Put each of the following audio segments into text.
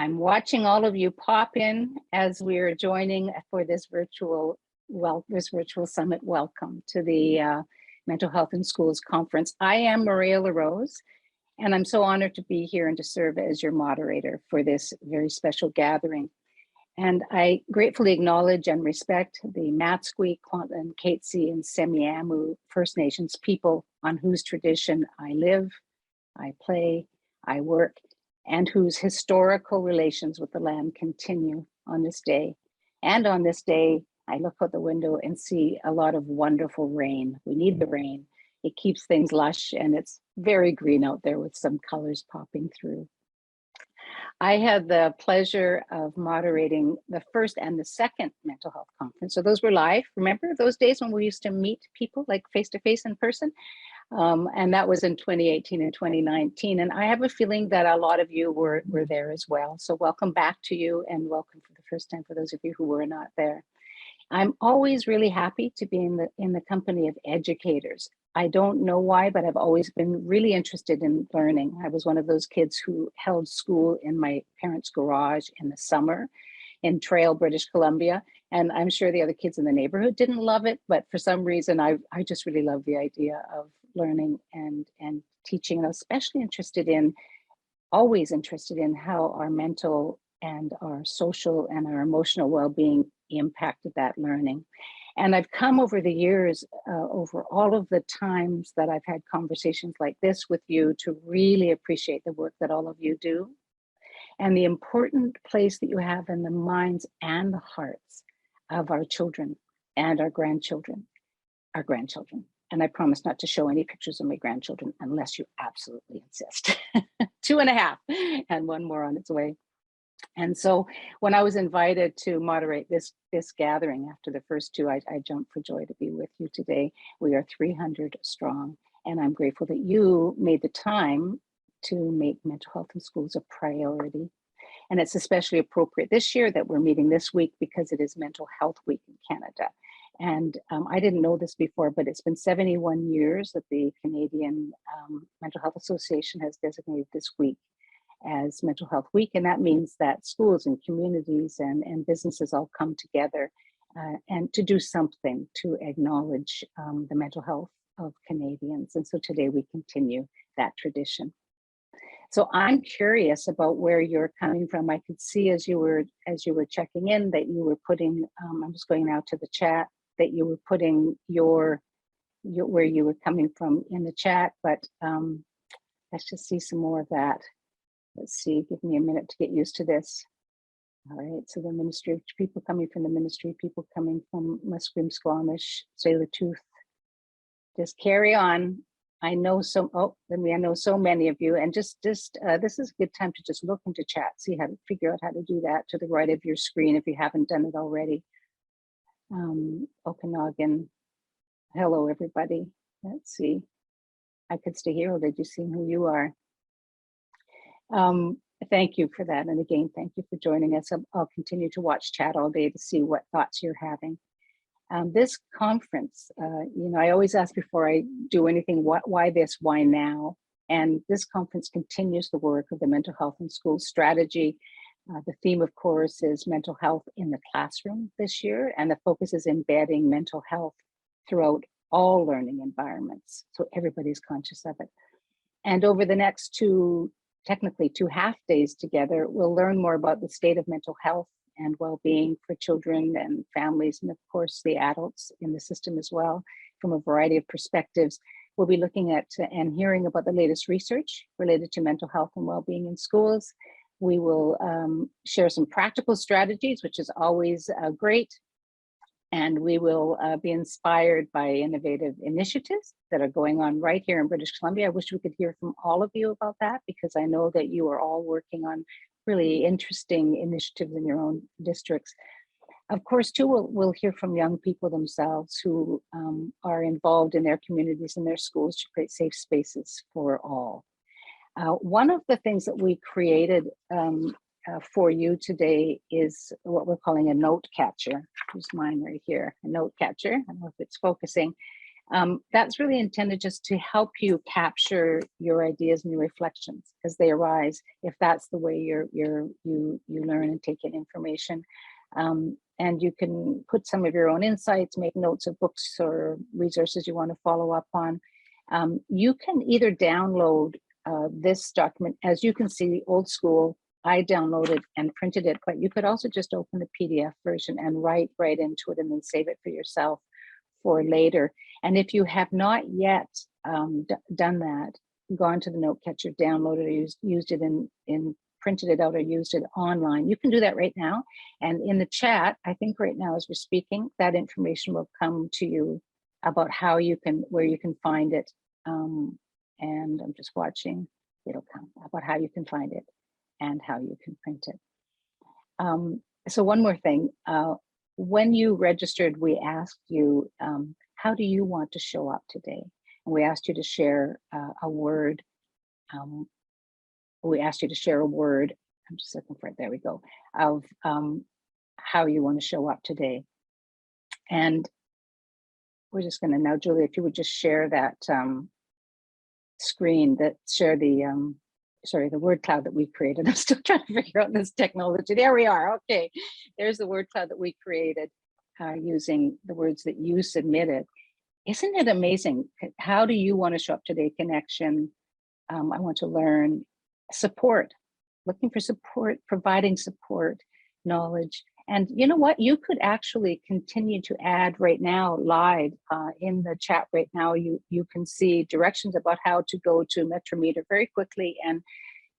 I'm watching all of you pop in as we're joining for this virtual summit. Welcome to the Mental Health in Schools Conference. I am Maria LeRose, and I'm so honored to be here and to serve as your moderator for this very special gathering. And I gratefully acknowledge and respect the Matsqui, Kwantlen, Katzie, and Semiahmoo First Nations people on whose tradition I live, I play, I work, and whose historical relations with the land continue on this day. And on this day, I look out the window and see a lot of wonderful rain. We need the rain. It keeps things lush, and it's very green out there with some colors popping through. I had the pleasure of moderating the first and the second mental health conference. So those were live. Remember those days when we used to meet people like face-to-face in person? And that was in 2018 and 2019. And I have a feeling that a lot of you were there as well. So welcome back to you, and welcome for the first time for those of you who were not there. I'm always really happy to be in the company of educators. I don't know why, but I've always been really interested in learning. I was one of those kids who held school in my parents' garage in the summer in Trail, British Columbia. And I'm sure the other kids in the neighborhood didn't love it, but for some reason, I just really love the idea of learning and teaching. And I was especially always interested in how our mental and our social and our emotional well-being impacted that learning. And I've come over the years, over all of the times that I've had conversations like this with you, to really appreciate the work that all of you do and the important place that you have in the minds and the hearts of our children and our grandchildren. And I promise not to show any pictures of my grandchildren unless you absolutely insist. 2.5 and one more on its way. And so when I was invited to moderate this gathering after the first two, I jumped for joy to be with you today. We are 300 strong, and I'm grateful that you made the time to make mental health in schools a priority. And it's especially appropriate this year that we're meeting this week because it is Mental Health Week in Canada. And I didn't know this before, but it's been 71 years that the Canadian Mental Health Association has designated this week as Mental Health Week. And that means that schools and communities and businesses all come together and to do something to acknowledge the mental health of Canadians. And so today we continue that tradition. So I'm curious about where you're coming from. I could see as you were checking in that you were putting, I'm just going now to the chat, that you were putting your where you were coming from in the chat, but let's just see some more of that. Let's see, give me a minute to get used to this. All right, so the ministry, people coming from the ministry, people coming from Musqueam, Squamish, Tsleil-Waututh. Just carry on. I know I know so many of you, and just this is a good time to just look into chat, see how to figure out how to do that to the right of your screen if you haven't done it already. Okanagan, hello everybody. Let's see. I could stay here, or did you see who you are? Thank you for that. And again, thank you for joining us. I'll continue to watch chat all day to see what thoughts you're having. This conference, I always ask before I do anything, why this, why now? And this conference continues the work of the Mental Health in Schools strategy. The theme, of course, is mental health in the classroom this year, and the focus is embedding mental health throughout all learning environments, so everybody's conscious of it. And over the next technically two half days together, we'll learn more about the state of mental health and well-being for children and families, and of course the adults in the system as well, from a variety of perspectives. We'll be looking at and hearing about the latest research related to mental health and well-being in schools. We will share some practical strategies, which is always great. And we will be inspired by innovative initiatives that are going on right here in British Columbia. I wish we could hear from all of you about that, because I know that you are all working on really interesting initiatives in your own districts. Of course, too, we'll hear from young people themselves who are involved in their communities and their schools to create safe spaces for all. One of the things that we created for you today is what we're calling a note catcher. Here's mine right here, a note catcher. I don't know if it's focusing. That's really intended just to help you capture your ideas and your reflections as they arise, if that's the way you learn and take in information. And you can put some of your own insights, make notes of books or resources you want to follow up on. You can either download this document, as you can see, old school. I downloaded and printed it, but you could also just open the PDF version and write right into it and then save it for yourself for later. And if you have not yet done that, gone to the note catcher, downloaded or used it in printed it out or used it online, you can do that right now. And in the chat, I think right now as we're speaking, that information will come to you about how you can, where you can find it. And I'm just watching, it'll come about how you can find it and how you can print it. So one more thing, when you registered, we asked you, how do you want to show up today? And we asked you to share a word. We asked you to share a word, I'm just looking for it, there we go, of how you want to show up today. And we're just gonna now, Julia, if you would just share that screen, share the, sorry, the word cloud that we created. I'm still trying to figure out this technology. There we are, okay. There's the word cloud that we created using the words that you submitted. Isn't it amazing? How do you want to show up today? Connection, I want to learn, support, looking for support, providing support, knowledge. And you know what? You could actually continue to add right now live in the chat right now. You can see directions about how to go to Metrometer very quickly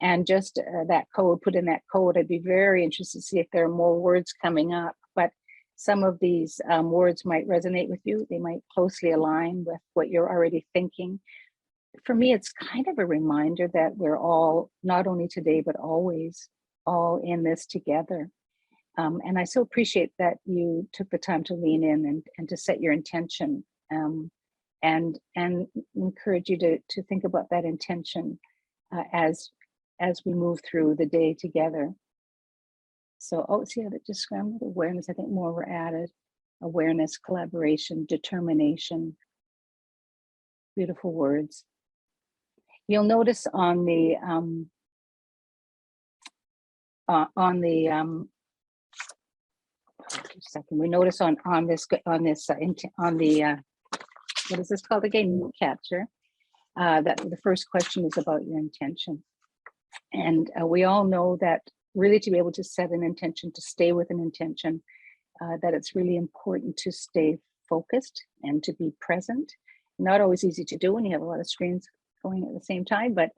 and just that code, put in that code. I'd be very interested to see if there are more words coming up, but some of these words might resonate with you. They might closely align with what you're already thinking. For me, it's kind of a reminder that we're all, not only today, but always all in this together. And I so appreciate that you took the time to lean in and to set your intention and encourage you to think about that intention as we move through the day together. So, oh, see how that just scrambled? Awareness, I think more were added. Awareness, collaboration, determination. Beautiful words. You'll notice on the second, we notice on the what is this called again? Capture. That the first question is about your intention, and we all know that really to be able to set an intention, to stay with an intention, that it's really important to stay focused and to be present. Not always easy to do when you have a lot of screens going at the same time, but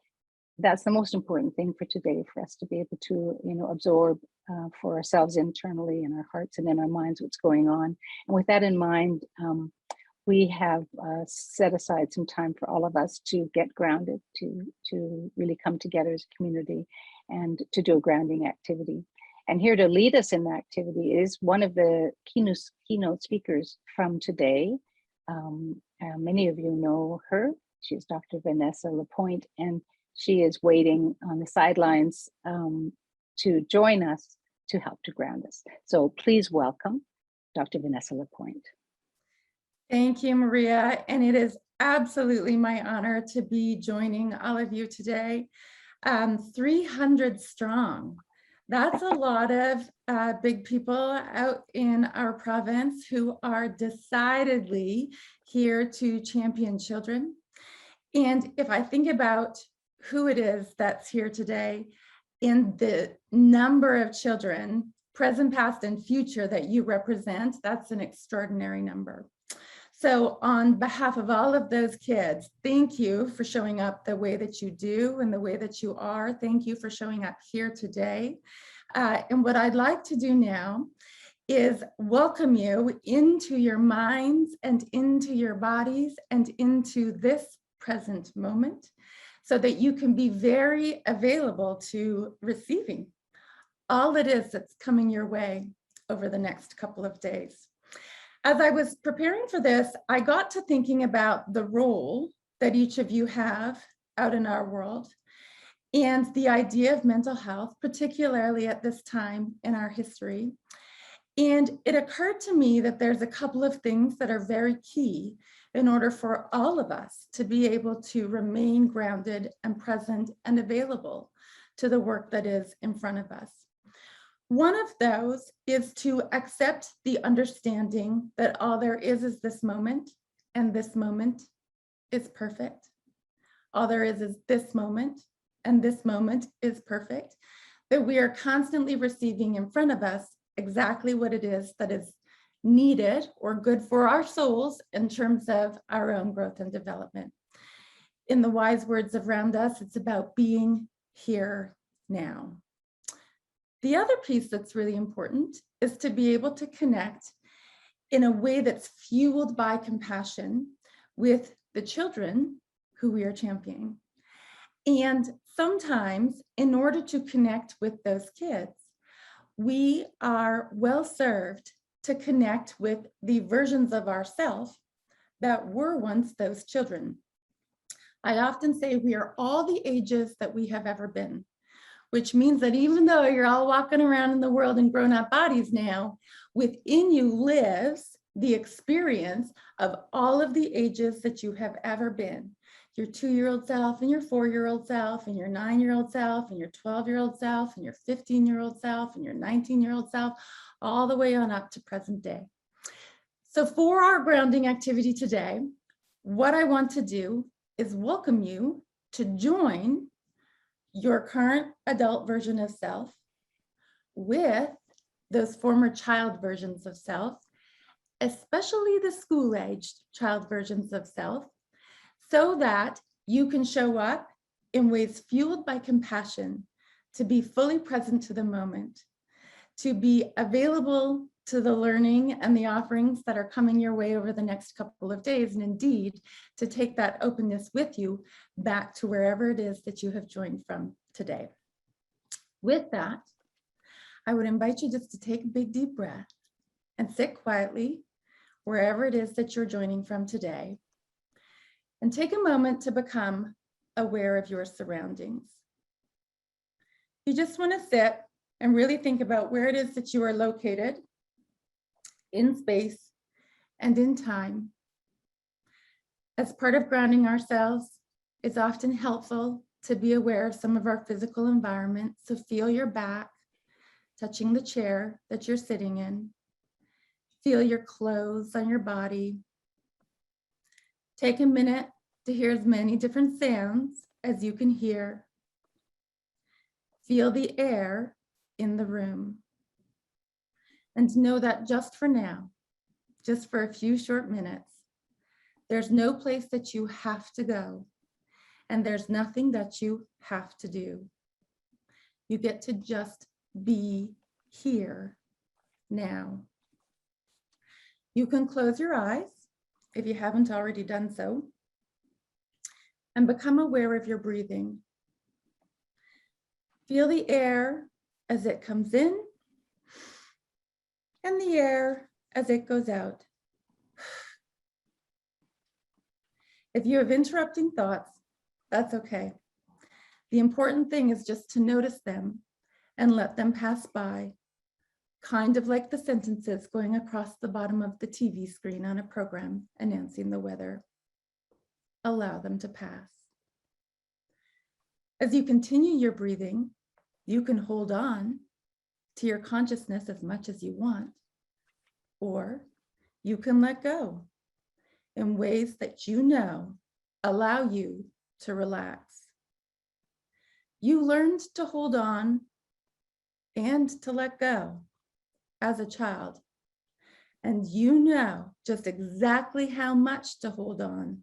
that's the most important thing for today, for us to be able to, absorb for ourselves internally in our hearts and in our minds what's going on. And with that in mind, we have set aside some time for all of us to get grounded, to really come together as a community and to do a grounding activity. And here to lead us in the activity is one of the keynote speakers from today. Many of you know her. She's Dr. Vanessa Lapointe, and she is waiting on the sidelines to join us to help to ground us. So please welcome Dr. Vanessa Lapointe. Thank you, Maria. And it is absolutely my honor to be joining all of you today. 300 strong. That's a lot of big people out in our province who are decidedly here to champion children. And if I think about who it is that's here today, in the number of children, present, past, and future that you represent, that's an extraordinary number. So on behalf of all of those kids, thank you for showing up the way that you do and the way that you are. Thank you for showing up here today. And what I'd like to do now is welcome you into your minds and into your bodies and into this present moment so that you can be very available to receiving all it is that's coming your way over the next couple of days. As I was preparing for this, I got to thinking about the role that each of you have out in our world and the idea of mental health, particularly at this time in our history. And it occurred to me that there's a couple of things that are very key in order for all of us to be able to remain grounded and present and available to the work that is in front of us. One of those is to accept the understanding that all there is this moment, and this moment is perfect. All there is this moment, and this moment is perfect. That we are constantly receiving in front of us exactly what it is that is needed or good for our souls in terms of our own growth and development. In the wise words around us, it's about being here now. The other piece that's really important is to be able to connect in a way that's fueled by compassion with the children who we are championing. And sometimes, in order to connect with those kids, we are well served to connect with the versions of ourselves that were once those children. I often say we are all the ages that we have ever been, which means that even though you're all walking around in the world in grown-up bodies now, within you lives the experience of all of the ages that you have ever been. Your 2-year-old self and your 4-year-old self and your 9-year-old self and your 12-year-old self and your 15-year-old self and your 19-year-old self, all the way on up to present day. So for our grounding activity today, what I want to do is welcome you to join your current adult version of self with those former child versions of self, especially the school-aged child versions of self, so that you can show up in ways fueled by compassion, to be fully present to the moment, to be available to the learning and the offerings that are coming your way over the next couple of days, and indeed to take that openness with you back to wherever it is that you have joined from today. With that, I would invite you just to take a big deep breath and sit quietly wherever it is that you're joining from today, and take a moment to become aware of your surroundings. You just want to sit and really think about where it is that you are located in space and in time. As part of grounding ourselves, it's often helpful to be aware of some of our physical environment. So feel your back touching the chair that you're sitting in. Feel your clothes on your body. Take a minute to hear as many different sounds as you can hear. Feel the air in the room. And know that just for now, just for a few short minutes, there's no place that you have to go, and there's nothing that you have to do. You get to just be here now. You can close your eyes if you haven't already done so, and become aware of your breathing. Feel the air as it comes in and the air as it goes out. If you have interrupting thoughts, that's okay. The important thing is just to notice them and let them pass by, kind of like the sentences going across the bottom of the TV screen on a program announcing the weather. Allow them to pass. As you continue your breathing, you can hold on to your consciousness as much as you want, or you can let go in ways that you know allow you to relax. You learned to hold on and to let go as a child, and you know just exactly how much to hold on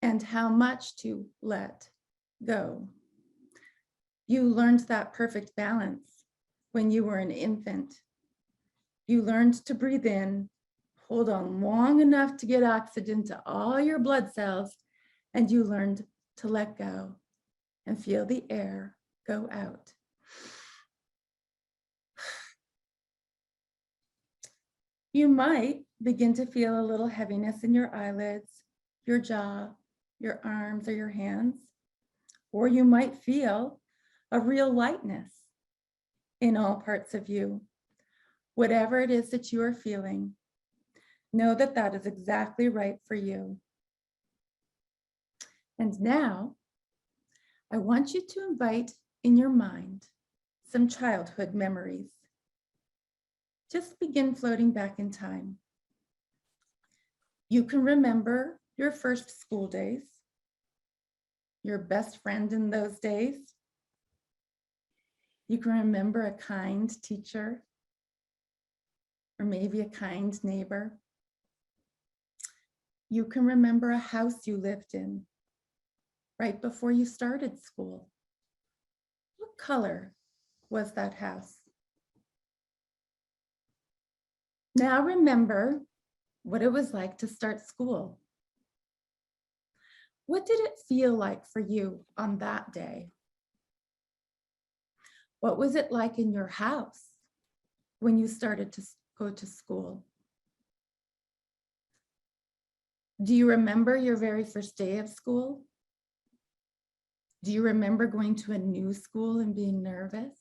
and how much to let go. You learned that perfect balance when you were an infant. You learned to breathe in, hold on long enough to get oxygen to all your blood cells, and you learned to let go and feel the air go out. You might begin to feel a little heaviness in your eyelids, your jaw, your arms, or your hands, or you might feel a real lightness in all parts of you. Whatever it is that you are feeling, Know that that is exactly right for you. And now, I want you to invite in your mind some childhood memories. Just begin floating back in time. You can remember your first school days, your best friend in those days. You can remember a kind teacher, or maybe a kind neighbor. You can remember a house you lived in right before you started school. What color was that house? Now remember what it was like to start school. What did it feel like for you on that day? What was it like in your house when you started to go to school? Do you remember your very first day of school? Do you remember going to a new school and being nervous?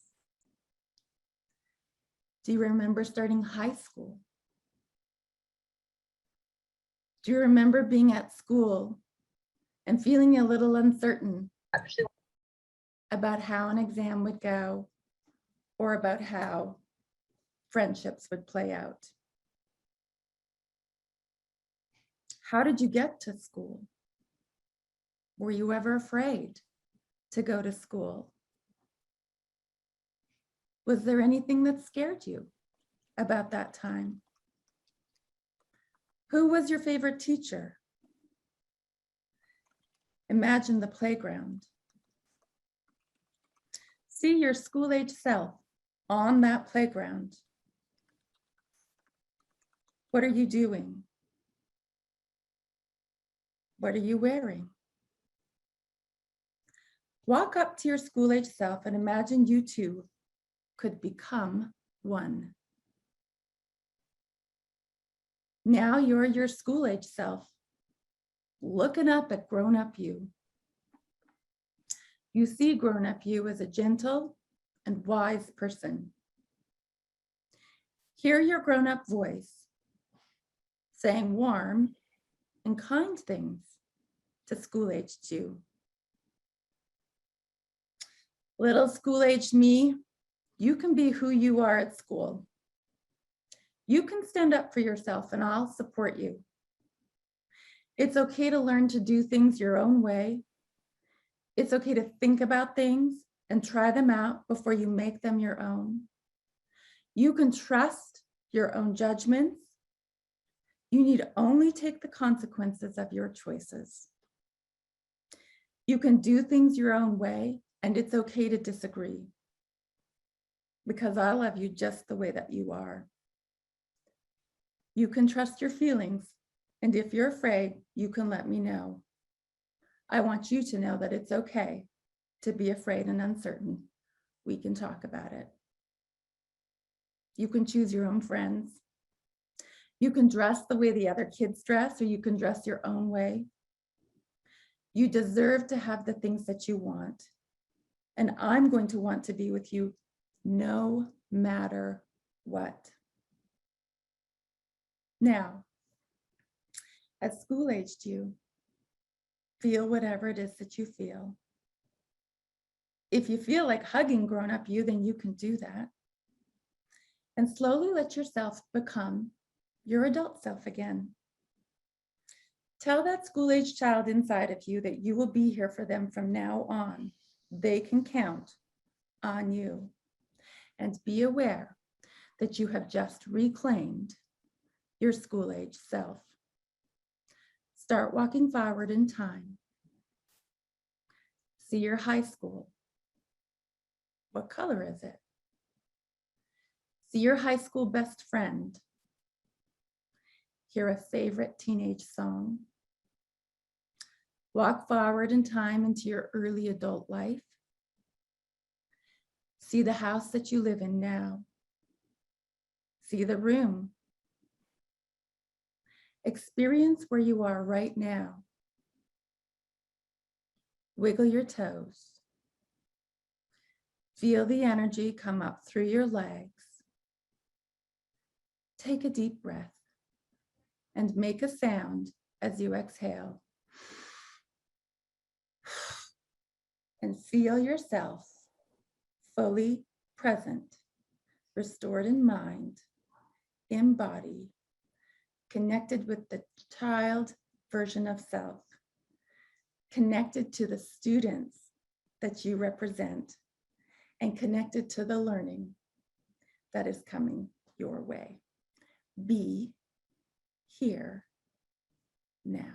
Do you remember starting high school? Do you remember being at school and feeling a little uncertain about how an exam would go or about how friendships would play out? How did you get to school? Were you ever afraid to go to school? Was there anything that scared you about that time? Who was your favorite teacher? Imagine the playground. See your school-age self on that playground. What are you doing? What are you wearing? Walk up to your school-age self and imagine you two could become one. Now you're your school-age self, looking up at grown-up you. You see grown-up you as a gentle and wise person. Hear your grown-up voice saying warm and kind things to school-aged you. Little school-aged me, you can be who you are at school. You can stand up for yourself and I'll support you. It's okay to learn to do things your own way. It's okay to think about things and try them out before you make them your own. You can trust your own judgments. You need only take the consequences of your choices. You can do things your own way, and it's okay to disagree, because I love you just the way that you are. You can trust your feelings, and if you're afraid, you can let me know. I want you to know that it's okay to be afraid and uncertain. We can talk about it. You can choose your own friends. You can dress the way the other kids dress, or you can dress your own way. You deserve to have the things that you want. And I'm going to want to be with you no matter what. Now, at school-aged you, feel whatever it is that you feel. If you feel like hugging grown-up you, then you can do that. And slowly let yourself become your adult self again. Tell that school-age child inside of you that you will be here for them from now on. They can count on you. And be aware that you have just reclaimed your school-age self. Start walking forward in time. See your high school. What color is it? See your high school best friend. Hear a favorite teenage song. Walk forward in time into your early adult life. See the house that you live in now. See the room. Experience where you are right now. Wiggle your toes. Feel the energy come up through your legs. Take a deep breath. and make a sound as you exhale. And feel yourself fully present, restored in mind, in body, connected with the child version of self, connected to the students that you represent, and connected to the learning that is coming your way. Be here now.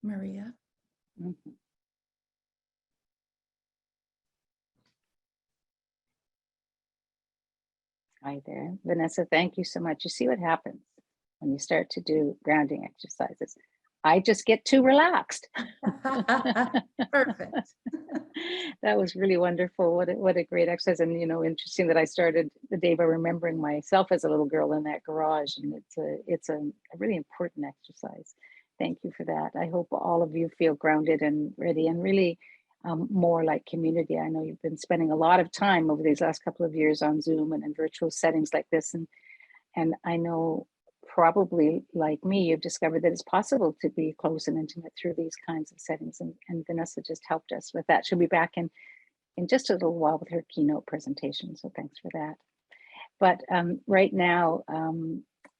Maria. Mhm. Hi there, Vanessa. Thank you so much. You see what happens when you start to do grounding exercises. I just get too relaxed. Perfect. That was really wonderful. What a great exercise. And, you know, interesting that I started the day by remembering myself as a little girl in that garage. And it's a really important exercise. Thank you for that. I hope all of you feel grounded and ready and really more like community. I know you've been spending a lot of time over these last couple of years on Zoom and in virtual settings like this. And I know probably like me, you've discovered that it's possible to be close and intimate through these kinds of settings. And Vanessa just helped us with that. She'll be back in just a little while with her keynote presentation. So thanks for that. But right now,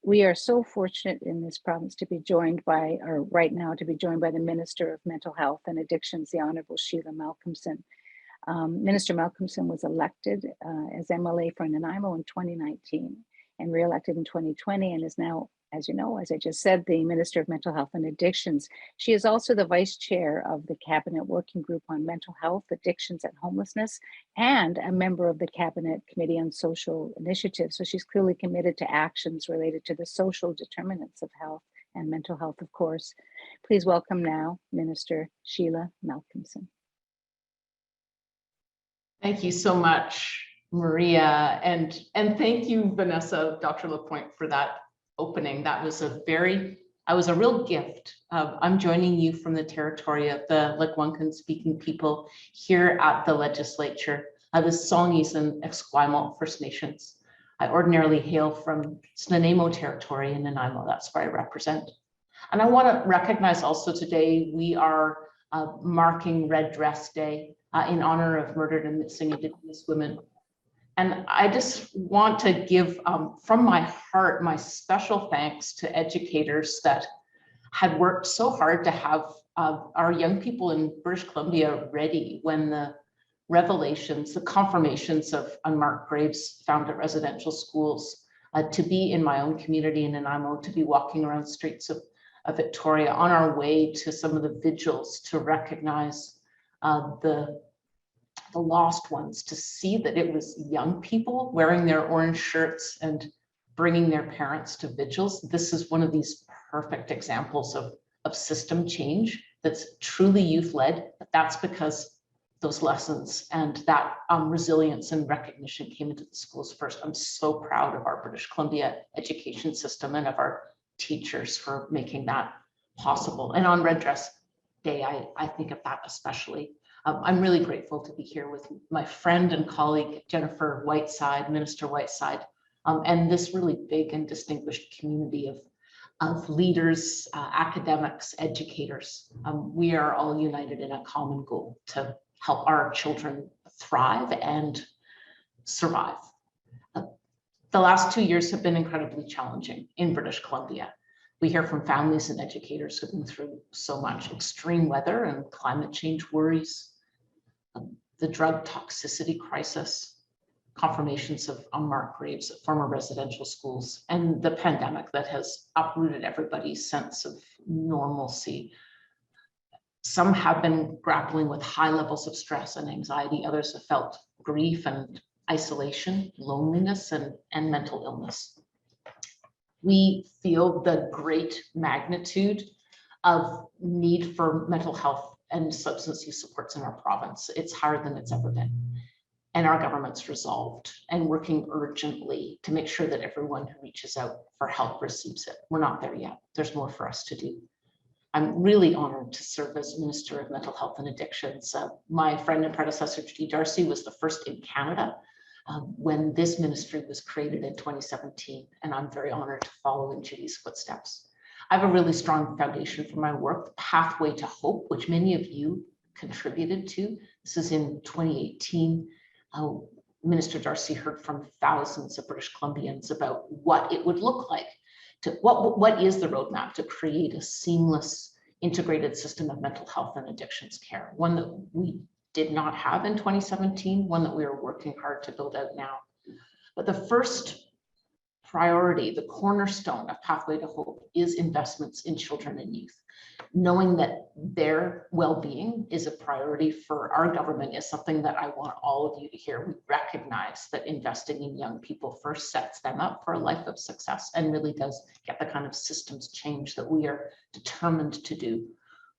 we are so fortunate in this province to be joined by, or right now to be joined by the Minister of Mental Health and Addictions, the Honourable Sheila Malcolmson. Minister Malcolmson was elected as MLA for Nanaimo in 2019 and re-elected in 2020 and is now, as you know, as I just said, the Minister of Mental Health and Addictions. She is also the Vice Chair of the Cabinet Working Group on Mental Health, Addictions and Homelessness, and a member of the Cabinet Committee on Social Initiatives. So she's clearly committed to actions related to the social determinants of health and mental health, of course. Please welcome now Minister Sheila Malcolmson. Thank you so much, Maria, and thank you, Vanessa, Dr. Lapointe, for that opening. That was a real gift. I'm joining you from the territory of the Lekwungen speaking people here at the legislature, the Songhees and Esquimalt First Nations. I ordinarily hail from Nanaimo territory in Nanaimo. That's where I represent. And I want to recognize also today we are marking Red Dress Day in honor of murdered and missing Indigenous women. And I just want to give from my heart my special thanks to educators that had worked so hard to have our young people in British Columbia ready when the revelations, the confirmations of unmarked graves found at residential schools, to be in my own community in Nanaimo, to be walking around the streets of Victoria on our way to some of the vigils to recognize the lost ones, to see that it was young people wearing their orange shirts and bringing their parents to vigils. This is one of these perfect examples of system change that's truly youth-led, but that's because those lessons and that resilience and recognition came into the schools first. I'm so proud of our British Columbia education system and of our teachers for making that possible. And on Red Dress Day, I think of that especially. I'm really grateful to be here with my friend and colleague, Jennifer Whiteside, Minister Whiteside, and this really big and distinguished community of leaders, academics, educators. We are all united in a common goal to help our children thrive and survive. The last 2 years have been incredibly challenging in British Columbia. We hear from families and educators who've been through so much extreme weather and climate change worries, the drug toxicity crisis, confirmations of unmarked graves at former residential schools, and the pandemic that has uprooted everybody's sense of normalcy. Some have been grappling with high levels of stress and anxiety. Others have felt grief and isolation, loneliness, and mental illness. We feel the great magnitude of need for mental health and substance use supports in our province. It's higher than it's ever been. And our government's resolved and working urgently to make sure that everyone who reaches out for help receives it. We're not there yet. There's more for us to do. I'm really honored to serve as Minister of Mental Health and Addictions. My friend and predecessor, Judy Darcy, was the first in Canada when this ministry was created in 2017, and I'm very honored to follow in Judy's footsteps. I have a really strong foundation for my work, Pathway to Hope, which many of you contributed to. This is in 2018. Minister Darcy heard from thousands of British Columbians about what it would look like to what is the roadmap to create a seamless integrated system of mental health and addictions care, one that we did not have in 2017, one that we are working hard to build out now. But the first priority, the cornerstone of Pathway to Hope, is investments in children and youth. Knowing that their well-being is a priority for our government is something that I want all of you to hear. We recognize that investing in young people first sets them up for a life of success and really does get the kind of systems change that we are determined to do.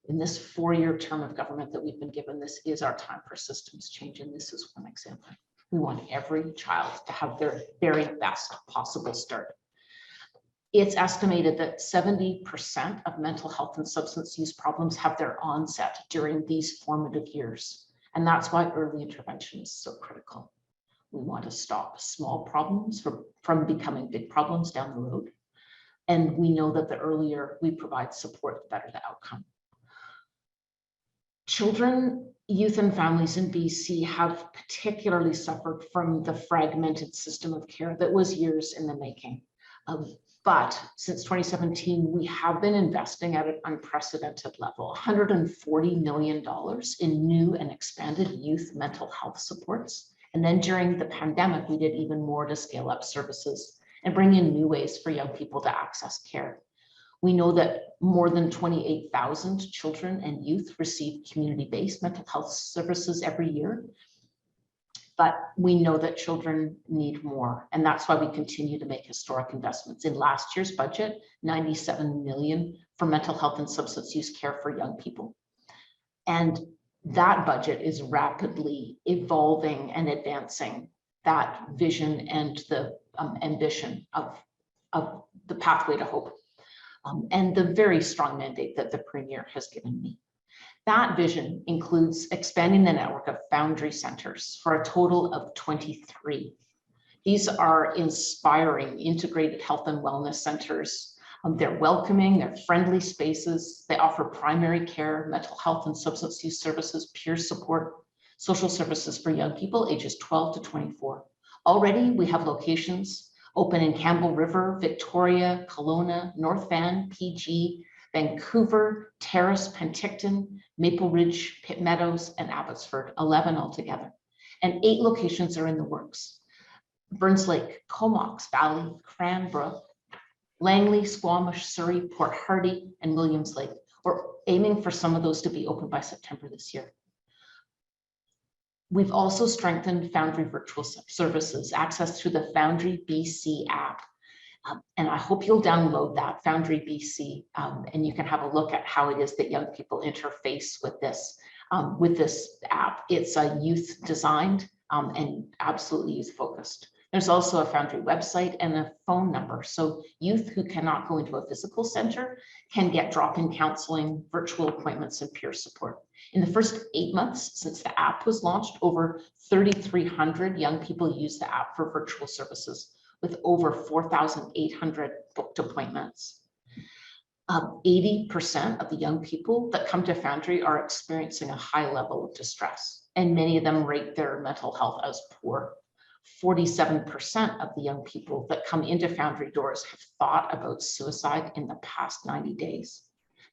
In this 4-year term of government that we've been given, this is our time for systems change, and this is one example. We want every child to have their very best possible start. It's estimated that 70% of mental health and substance use problems have their onset during these formative years. And that's why early intervention is so critical. We want to stop small problems from becoming big problems down the road. And we know that the earlier we provide support, the better the outcome. Children, youth, and families in BC have particularly suffered from the fragmented system of care that was years in the making. But since 2017, we have been investing at an unprecedented level, $140 million in new and expanded youth mental health supports. And then during the pandemic, we did even more to scale up services and bring in new ways for young people to access care. We know that more than 28,000 children and youth receive community-based mental health services every year. But we know that children need more, and that's why we continue to make historic investments. In last year's budget, $97 million for mental health and substance use care for young people. And that budget is rapidly evolving and advancing that vision and the ambition of the Pathway to Hope, and the very strong mandate that the Premier has given me. That vision includes expanding the network of Foundry Centers for a total of 23. These are inspiring integrated health and wellness centers. They're welcoming, they're friendly spaces. They offer primary care, mental health and substance use services, peer support, social services for young people ages 12 to 24. Already we have locations open in Campbell River, Victoria, Kelowna, North Van, PG, Vancouver, Terrace, Penticton, Maple Ridge, Pitt Meadows, and Abbotsford, 11 altogether. And 8 locations are in the works. Burns Lake, Comox Valley, Cranbrook, Langley, Squamish, Surrey, Port Hardy, and Williams Lake. We're aiming for some of those to be open by September this year. We've also strengthened Foundry virtual services, access to the Foundry BC app. And I hope you'll download that, Foundry BC, and you can have a look at how it is that young people interface with this app. It's a youth designed and absolutely youth focused. There's also a Foundry website and a phone number. So youth who cannot go into a physical center can get drop-in counseling, virtual appointments, and peer support. In the first 8 months since the app was launched, over 3,300 young people use the app for virtual services, with over 4,800 booked appointments. 80% of the young people that come to Foundry are experiencing a high level of distress, and many of them rate their mental health as poor. 47% of the young people that come into Foundry doors have thought about suicide in the past 90 days.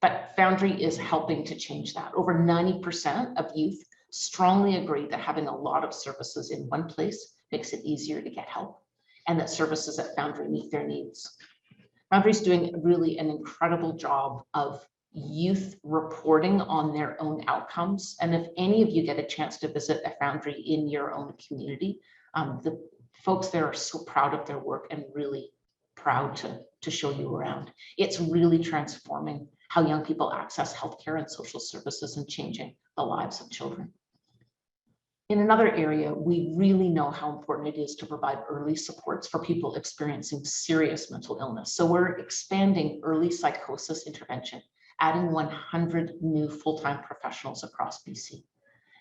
But Foundry is helping to change that. Over 90% of youth strongly agree that having a lot of services in one place makes it easier to get help, and that services at Foundry meet their needs. Foundry is doing really an incredible job of youth reporting on their own outcomes. And if any of you get a chance to visit a Foundry in your own community, the folks there are so proud of their work and really proud to show you around. It's really transforming how young people access healthcare and social services and changing the lives of children. In another area, we really know how important it is to provide early supports for people experiencing serious mental illness. So we're expanding early psychosis intervention adding 100 new full-time professionals across BC.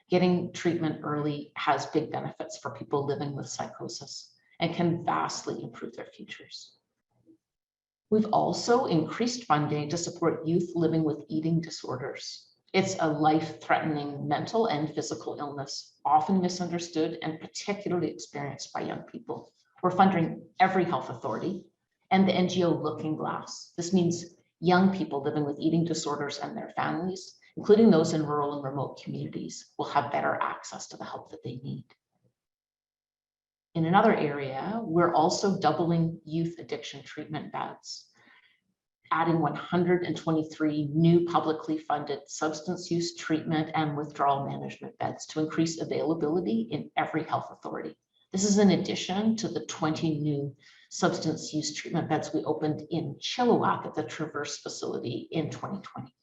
Getting treatment early has big benefits for people living with psychosis and can vastly improve their futures. We've also increased funding to support youth living with eating disorders. It's a life-threatening mental and physical illness, often misunderstood and particularly experienced by young people. We're funding every health authority and the NGO Looking Glass. This means young people living with eating disorders and their families, including those in rural and remote communities, will have better access to the help that they need. In another area, we're also doubling youth addiction treatment beds, adding 123 new publicly funded substance use treatment and withdrawal management beds to increase availability in every health authority. This is in addition to the 20 new substance use treatment beds we opened in Chilliwack at the Traverse facility in 2020.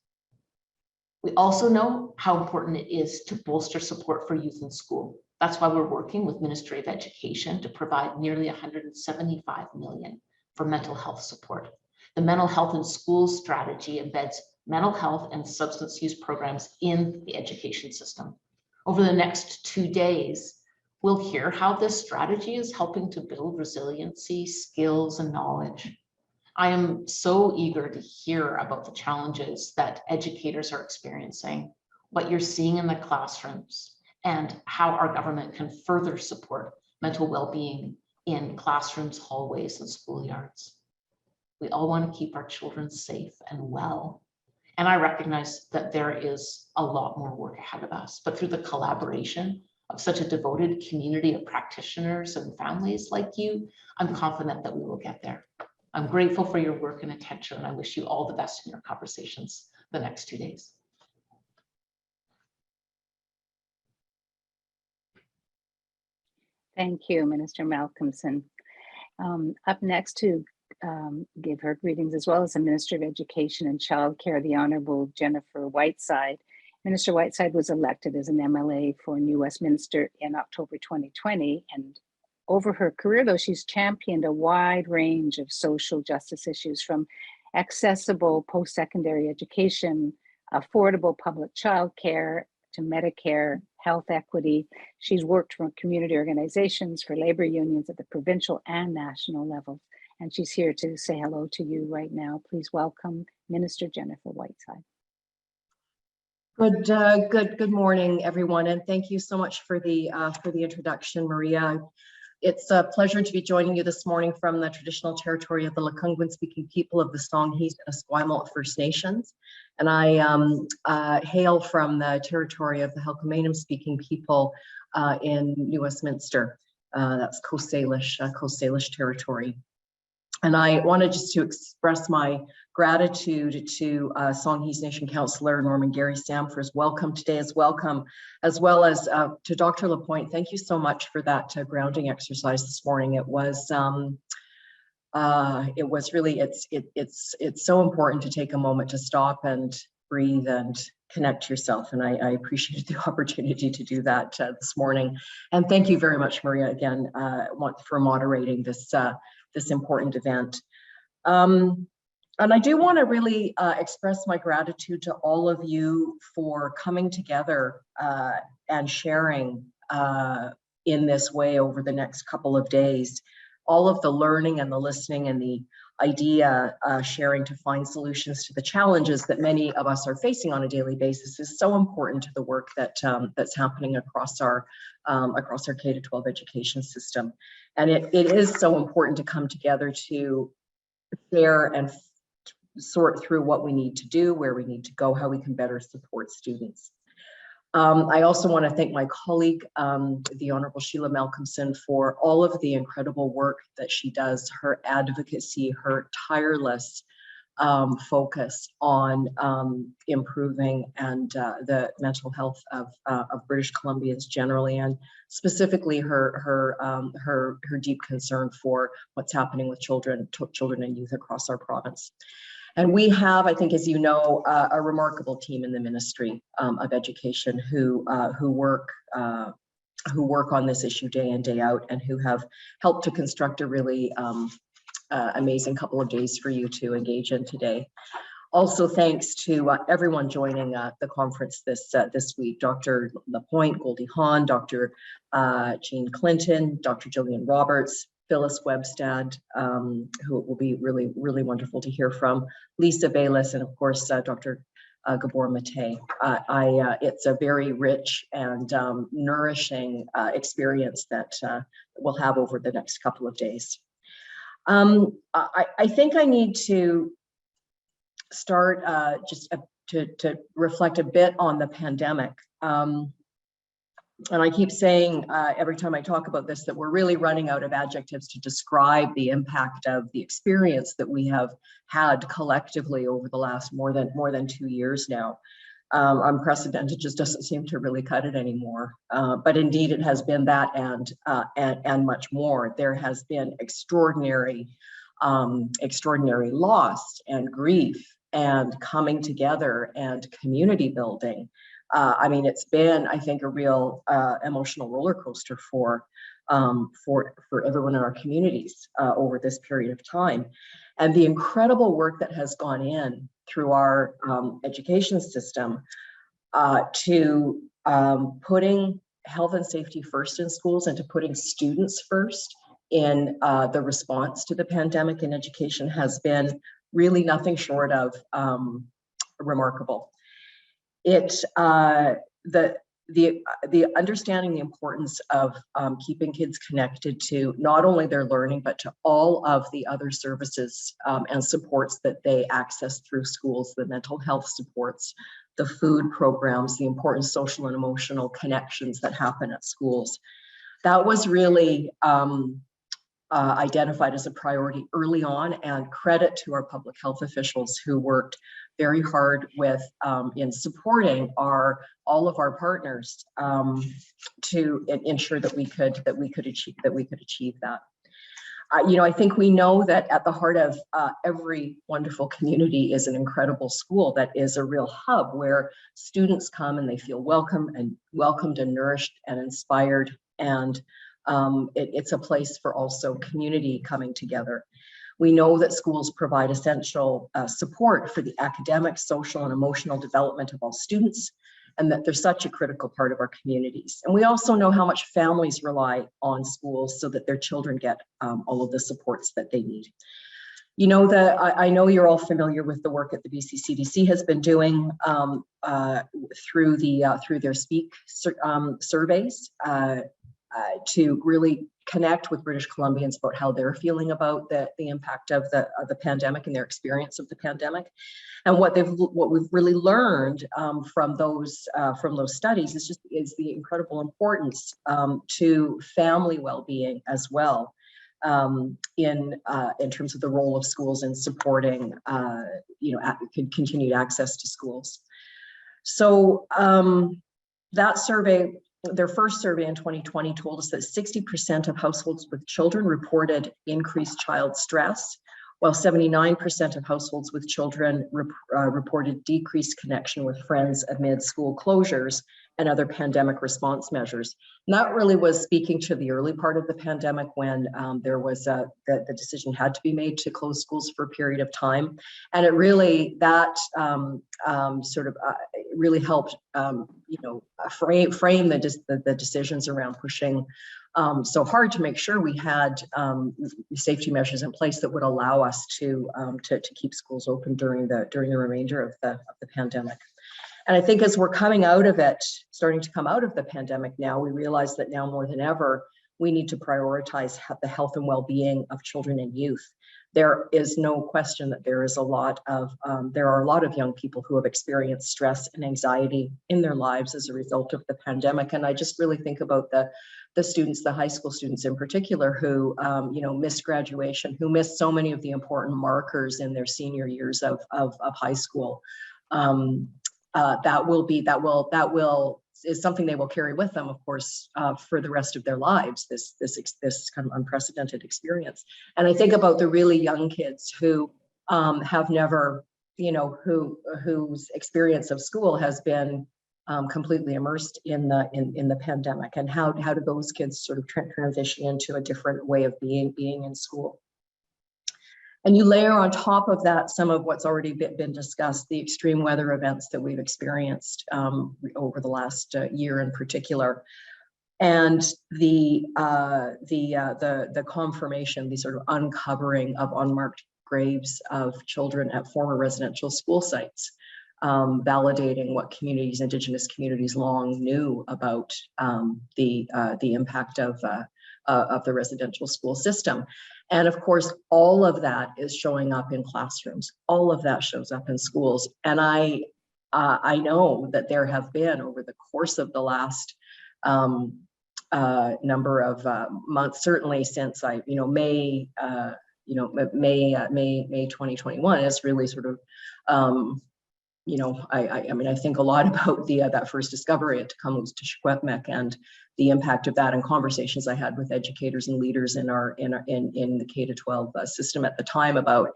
We also know how important it is to bolster support for youth in school. That's why we're working with Ministry of Education to provide nearly 175 million for mental health support. The mental health in schools strategy embeds mental health and substance use programs in the education system. Over the next 2 days, we'll hear how this strategy is helping to build resiliency, skills, and knowledge. I am so eager to hear about the challenges that educators are experiencing, what you're seeing in the classrooms, and how our government can further support mental well-being in classrooms, hallways, and schoolyards. We all want to keep our children safe and well. And I recognize that there is a lot more work ahead of us, but through the collaboration of such a devoted community of practitioners and families like you, I'm confident that we will get there. I'm grateful for your work and attention, and I wish you all the best in your conversations the next 2 days. Thank you, Minister Malcolmson. Up next to give her greetings, as well as the Minister of Education and Childcare, the Honourable Jennifer Whiteside. Minister Whiteside was elected as an MLA for New Westminster in October 2020, and over her career, though, she's championed a wide range of social justice issues, from accessible post-secondary education, affordable public childcare, to Medicare, health equity. She's worked for community organizations, for labor unions at the provincial and national levels, and she's here to say hello to you right now. Please welcome Minister Jennifer Whiteside. Good morning, everyone, and thank you so much for the introduction, Maria. It's a pleasure to be joining you this morning from the traditional territory of the Lekwungen-speaking people of the Songhees and Esquimalt First Nations. And I hail from the territory of the Halkomenum-speaking people in New Westminster. That's Coast Salish territory. And I wanted just to express my gratitude to Songhees Nation Councillor Norman Garry Sam for his welcome today, as well as to Dr. Lapointe. Thank you so much for that grounding exercise this morning. It was really, it's so important to take a moment to stop and breathe and connect yourself. And I appreciated the opportunity to do that this morning. And thank you very much, Maria, again, for moderating this important event. And I do want to really express my gratitude to all of you for coming together and sharing in this way over the next couple of days. All of the learning and the listening and the idea sharing to find solutions to the challenges that many of us are facing on a daily basis is so important to the work that that's happening across our K-12 education system. And it is so important to come together to share and sort through what we need to do, where we need to go, how we can better support students. I also want to thank my colleague, the Honourable Sheila Malcolmson, for all of the incredible work that she does, her advocacy, her tireless focus on improving and the mental health of British Columbians generally, and specifically her deep concern for what's happening with children and youth across our province. And we have, I think, as you know, a remarkable team in the Ministry of Education who work on this issue day in, day out, and who have helped to construct a really amazing couple of days for you to engage in today. Also, thanks to everyone joining the conference this week, Dr. Lapointe, Goldie, Hawn, Dr. Jean Clinton, Dr. Jillian Roberts, Phyllis Webstad, who will be really, really wonderful to hear from, Lisa Bayless, and of course, Dr. Gabor Mate. It's a very rich and nourishing experience that we'll have over the next couple of days. I think I need to start just to reflect a bit on the pandemic. And I keep saying every time I talk about this that we're really running out of adjectives to describe the impact of the experience that we have had collectively over the last more than 2 years now. Unprecedented just doesn't seem to really cut it anymore. But indeed, it has been that and much more. There has been extraordinary loss and grief and coming together and community building. I mean, it's been, I think, a real emotional roller coaster for everyone in our communities over this period of time. And the incredible work that has gone in through our education system to putting health and safety first in schools and to putting students first in the response to the pandemic in education has been really nothing short of remarkable. The understanding the importance of keeping kids connected to not only their learning, but to all of the other services and supports that they access through schools, the mental health supports, the food programs, the important social and emotional connections that happen at schools. That was really identified as a priority early on, and credit to our public health officials who worked very hard with in supporting all of our partners to ensure that we could achieve that. You know, I think we know that at the heart of every wonderful community is an incredible school that is a real hub where students come and they feel welcomed and nourished and inspired, and it's a place for also community coming together. We know that schools provide essential support for the academic, social, and emotional development of all students, and that they're such a critical part of our communities. And we also know how much families rely on schools so that their children get all of the supports that they need. You know, I know you're all familiar with the work that the BC CDC has been doing through their SPEAK surveys to really connect with British Columbians about how they're feeling about the impact of the pandemic and their experience of the pandemic. And what we've really learned from those studies is the incredible importance to family well-being as well, in terms of the role of schools in supporting continued access to schools. So that survey, their first survey in 2020, told us that 60% of households with children reported increased child stress, while 79% of households with children reported decreased connection with friends amid school closures and other pandemic response measures. And that really was speaking to the early part of the pandemic when there was the decision had to be made to close schools for a period of time. And it really, really helped frame the decisions around pushing so hard to make sure we had safety measures in place that would allow us to keep schools open during the remainder of the pandemic. And I think as we're coming out of it, starting to come out of the pandemic now, we realize that now more than ever, we need to prioritize the health and well-being of children and youth. There is no question that there are a lot of young people who have experienced stress and anxiety in their lives as a result of the pandemic. And I just really think about the students, the high school students in particular, who missed graduation, who missed so many of the important markers in their senior years of high school. That is something they will carry with them, of course, for the rest of their lives, this kind of unprecedented experience. And I think about the really young kids who have never, whose experience of school has been completely immersed in the pandemic, and how do those kids sort of transition into a different way of being in school. And you layer on top of that some of what's already been discussed, the extreme weather events that we've experienced over the last year in particular, and the confirmation, the sort of uncovering of unmarked graves of children at former residential school sites, validating what communities, Indigenous communities, long knew about the impact of the residential school system. And of course, all of that is showing up in classrooms. All of that shows up in schools. And I know that there have been, over the course of the last number of months, certainly since May 2021 is really sort of, I think a lot about that first discovery at Tecumseh and the impact of that, and conversations I had with educators and leaders in the K-12 system at the time about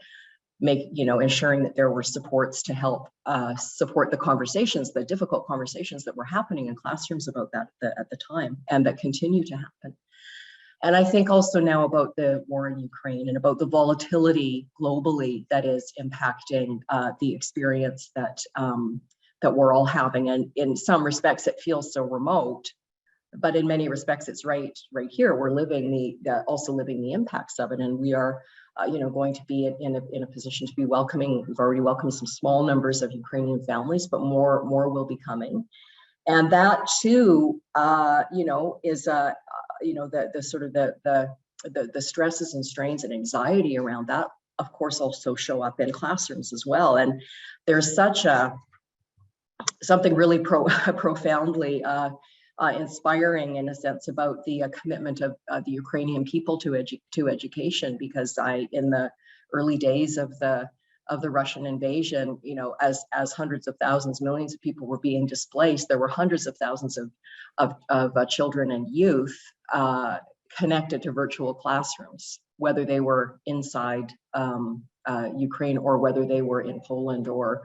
ensuring that there were supports to help support the conversations, the difficult conversations that were happening in classrooms about that at the time, and that continue to happen. And I think also now about the war in Ukraine and about the volatility globally that is impacting the experience that we're all having. And in some respects, it feels so remote, but in many respects, it's right here. We're also living the impacts of it, and we are, going to be in a position to be welcoming. We've already welcomed some small numbers of Ukrainian families, but more will be coming. And that too, is the sort of the stresses and strains and anxiety around that, of course, also show up in classrooms as well. And there's something really profoundly inspiring, in a sense, about the commitment of the Ukrainian people to education, because in the early days of the Russian invasion, as hundreds of thousands, millions of people were being displaced, there were hundreds of thousands of children and youth connected to virtual classrooms, whether they were inside Ukraine or whether they were in Poland or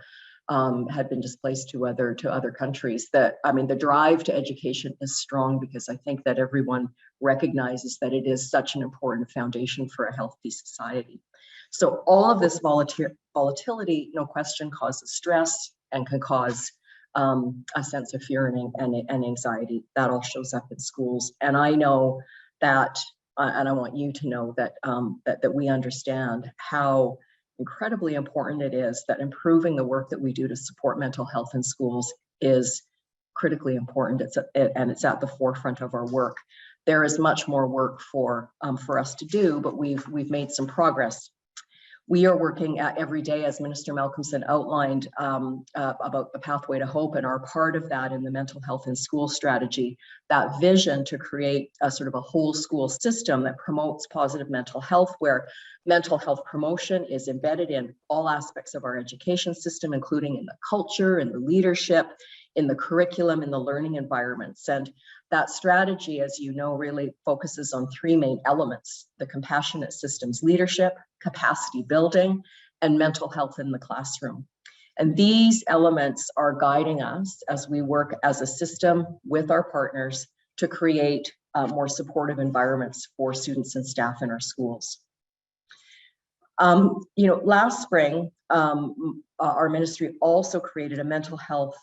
had been displaced to other countries. The drive to education is strong, because I think that everyone recognizes that it is such an important foundation for a healthy society. So all of this volatility, no question, causes stress and can cause a sense of fear and anxiety. That all shows up in schools. And I know that, and I want you to know that that we understand how incredibly important it is that improving the work that we do to support mental health in schools is critically important. It's at the forefront of our work. There is much more work for us to do, but we've made some progress. We are working every day, as Minister Malcolmson outlined, about the pathway to hope, and are part of that in the mental health in school strategy, that vision to create a sort of a whole school system that promotes positive mental health, where mental health promotion is embedded in all aspects of our education system, including in the culture, in the leadership, in the curriculum, in the learning environments. And that strategy, as you know, really focuses on three main elements: the compassionate systems leadership, capacity building, and mental health in the classroom. And these elements are guiding us as we work as a system with our partners to create more supportive environments for students and staff in our schools. Last spring, our ministry also created a mental health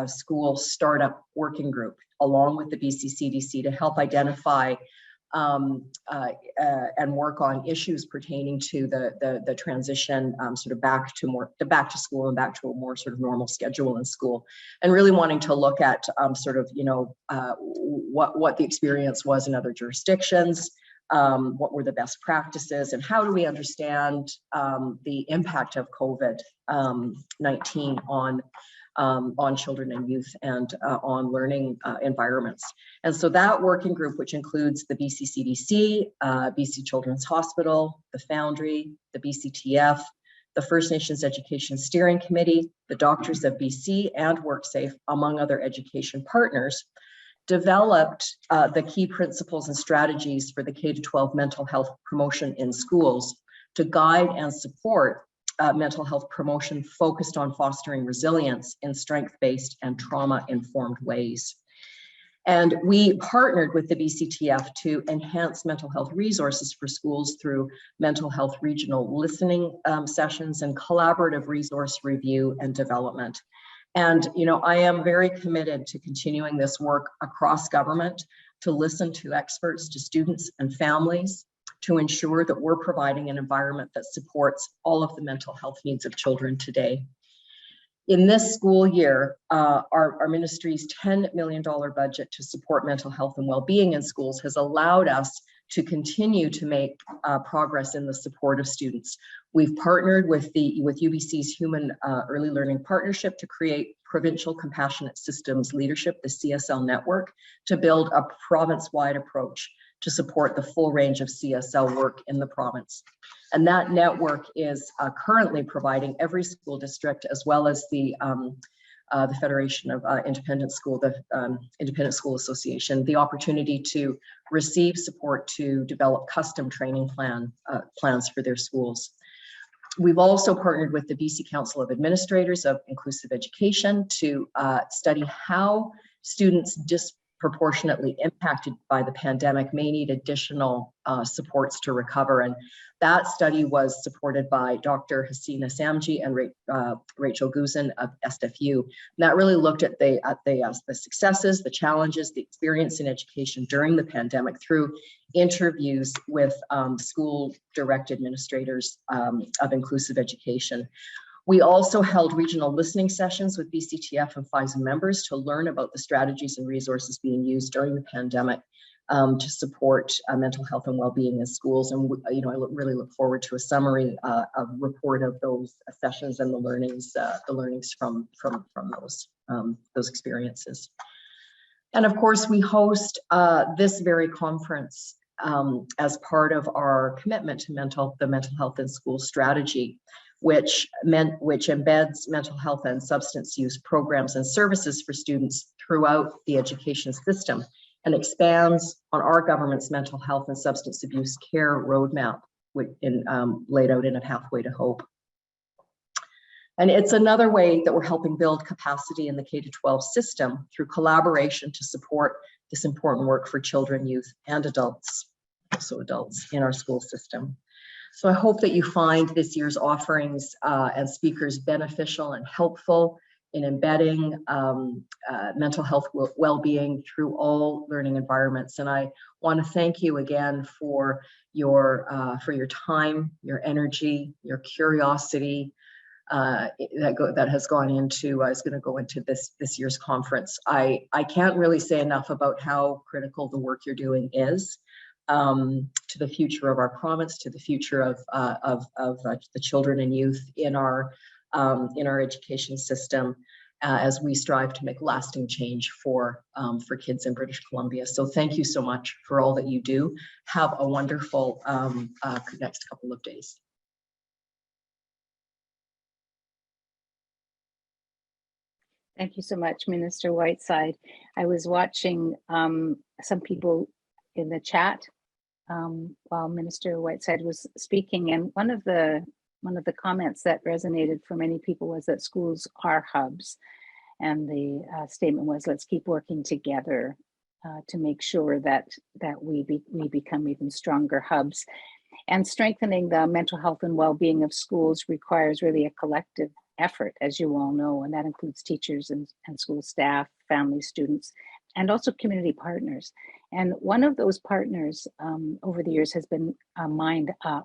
school startup working group along with the BC CDC to help identify and work on issues pertaining to the transition sort of back to school and back to a more sort of normal schedule in school, and really wanting to look at what the experience was in other jurisdictions, what were the best practices, and how do we understand the impact of COVID-19 on children and youth and on learning environments. And so that working group, which includes the BC CDC, BC Children's Hospital, the Foundry, the BCTF, the First Nations Education Steering Committee, the Doctors of BC, and WorkSafe, among other education partners, developed the key principles and strategies for the K-12 mental health promotion in schools to guide and support mental health promotion focused on fostering resilience in strength-based and trauma-informed ways. And we partnered with the BCTF to enhance mental health resources for schools through mental health regional listening sessions and collaborative resource review and development. And, you know, I am very committed to continuing this work across government, to listen to experts, to students and families, to ensure that we're providing an environment that supports all of the mental health needs of children today. In this school year, our ministry's $10 million budget to support mental health and well-being in schools has allowed us to continue to make progress in the support of students. We've partnered with UBC's Human Early Learning Partnership to create Provincial Compassionate Systems Leadership, the CSL network, to build a province-wide approach to support the full range of CSL work in the province. And that network is currently providing every school district, as well as the Federation of Independent School, the Independent School Association, the opportunity to receive support to develop custom training plans for their schools. We've also partnered with the BC Council of Administrators of Inclusive Education to study how students disproportionately impacted by the pandemic may need additional supports to recover. And that study was supported by Dr. Hasina Samji and Rachel Guzin of SFU. And that really looked at the successes, the challenges, the experience in education during the pandemic through interviews with school direct administrators of inclusive education. We also held regional listening sessions with BCTF and FISA members to learn about the strategies and resources being used during the pandemic to support mental health and well-being in schools. And you know, I really look forward to a summary report of those sessions and the learnings from those experiences. And of course, we host this very conference as part of our commitment to the mental health in school strategy, which embeds mental health and substance use programs and services for students throughout the education system, and expands on our government's mental health and substance abuse care roadmap laid out in A Pathway to Hope. And it's another way that we're helping build capacity in the K-12 system through collaboration to support this important work for children, youth, and adults, also adults in our school system. So I hope that you find this year's offerings and speakers beneficial and helpful in embedding mental health well-being through all learning environments. And I want to thank you again for your time, your energy, your curiosity that has gone into is going to go into this year's conference. I can't really say enough about how critical the work you're doing is to the future of our province, to the future of the children and youth in our education system, as we strive to make lasting change for kids in British Columbia. So thank you so much for all that you do. Have a wonderful next couple of days. Thank you so much, Minister Whiteside. I was watching some people in the chat while Minister Whiteside was speaking, and one of the comments that resonated for many people was that schools are hubs, and the statement was, let's keep working together to make sure that we become even stronger hubs. And strengthening the mental health and well-being of schools requires really a collective effort, as you all know, and that includes teachers and school staff, families, students, and also community partners. And one of those partners over the years has been MindUp.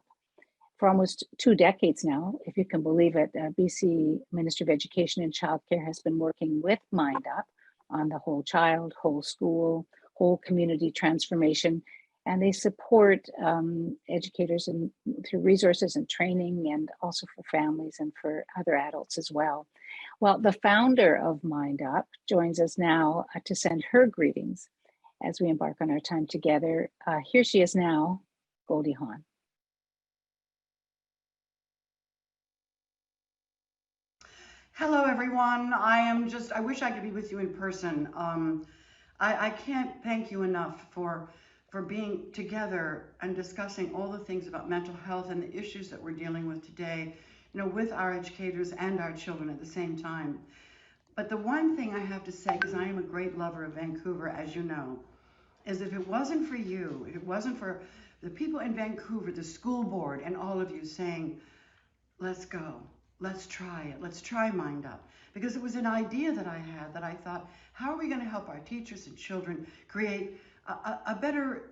For almost 2 decades now, if you can believe it, BC Ministry of Education and Childcare has been working with MindUp on the whole child, whole school, whole community transformation. And they support educators through resources and training, and also for families and for other adults as well. Well, the founder of MindUp joins us now to send her greetings as we embark on our time together. Here she is now, Goldie Hawn. Hello, everyone. I wish I could be with you in person. I can't thank you enough for being together and discussing all the things about mental health and the issues that we're dealing with today, with our educators and our children at the same time. But the one thing I have to say, because I am a great lover of Vancouver, as you know, is if it wasn't for you, if it wasn't for the people in Vancouver, the school board, and all of you saying, let's go, let's try it, let's try MindUp. Because it was an idea that I had that I thought, how are we going to help our teachers and children create a better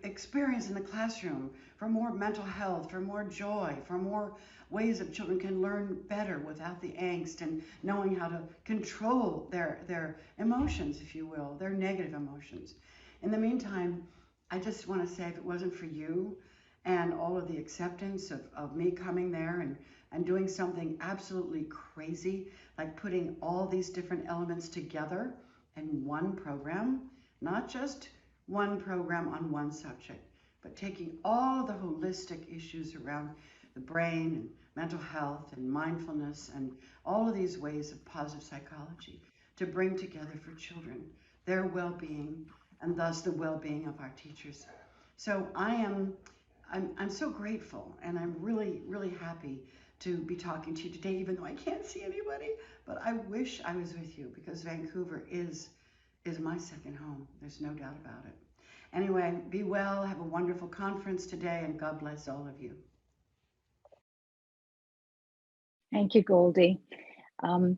experience in the classroom for more mental health, for more joy, for more ways that children can learn better without the angst and knowing how to control their emotions, if you will, their negative emotions. In the meantime, I just want to say, if it wasn't for you and all of the acceptance of me coming there and doing something absolutely crazy, like putting all these different elements together in one program, not just one program on one subject, but taking all of the holistic issues around the brain and mental health and mindfulness and all of these ways of positive psychology to bring together for children their well-being and thus the well-being of our teachers. So I'm so grateful, and I'm really, really happy to be talking to you today, even though I can't see anybody, but I wish I was with you, because Vancouver is my second home. There's no doubt about it. Anyway, be well, have a wonderful conference today, and God bless all of you. Thank you, Goldie. Our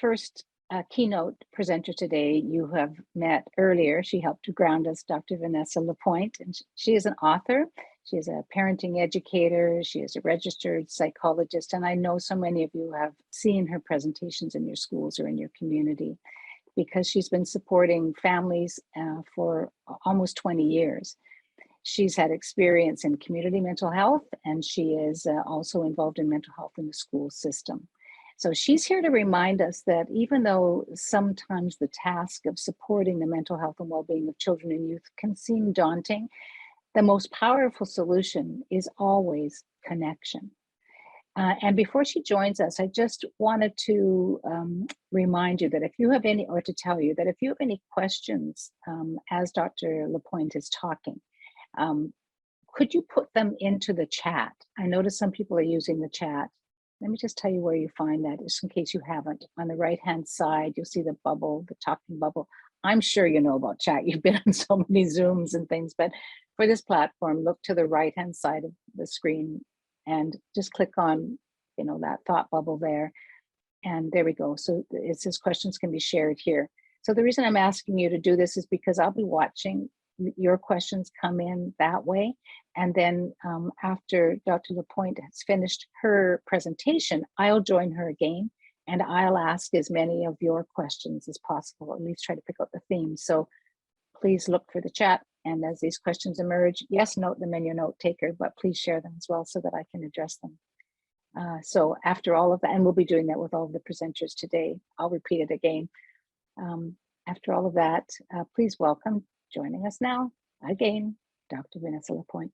first keynote presenter today, you have met earlier. She helped to ground us, Dr. Vanessa Lapointe, and she is an author. She is a parenting educator. She is a registered psychologist, and I know so many of you have seen her presentations in your schools or in your community, because she's been supporting families for almost 20 years. She's had experience in community mental health, and she is also involved in mental health in the school system. So she's here to remind us that even though sometimes the task of supporting the mental health and well-being of children and youth can seem daunting, the most powerful solution is always connection. And before she joins us, I just wanted to remind you that if you have any, or to tell you that if you have any questions as Dr. Lapointe is talking, could you put them into the chat? I notice some people are using the chat. Let me just tell you where you find that, just in case you haven't. On the right-hand side, you'll see the bubble, the talking bubble. I'm sure you know about chat. You've been on so many Zooms and things, but for this platform, look to the right-hand side of the screen and just click on, that thought bubble there. And there we go. So it says questions can be shared here. So the reason I'm asking you to do this is because I'll be watching your questions come in that way. And then after Dr. Lapointe has finished her presentation, I'll join her again and I'll ask as many of your questions as possible, at least try to pick out the themes. So please look for the chat. And as these questions emerge, yes, note them in your note taker, but please share them as well so that I can address them. So after all of that, and we'll be doing that with all of the presenters today, I'll repeat it again. After all of that, please welcome, joining us now again, Dr. Vanessa Lapointe.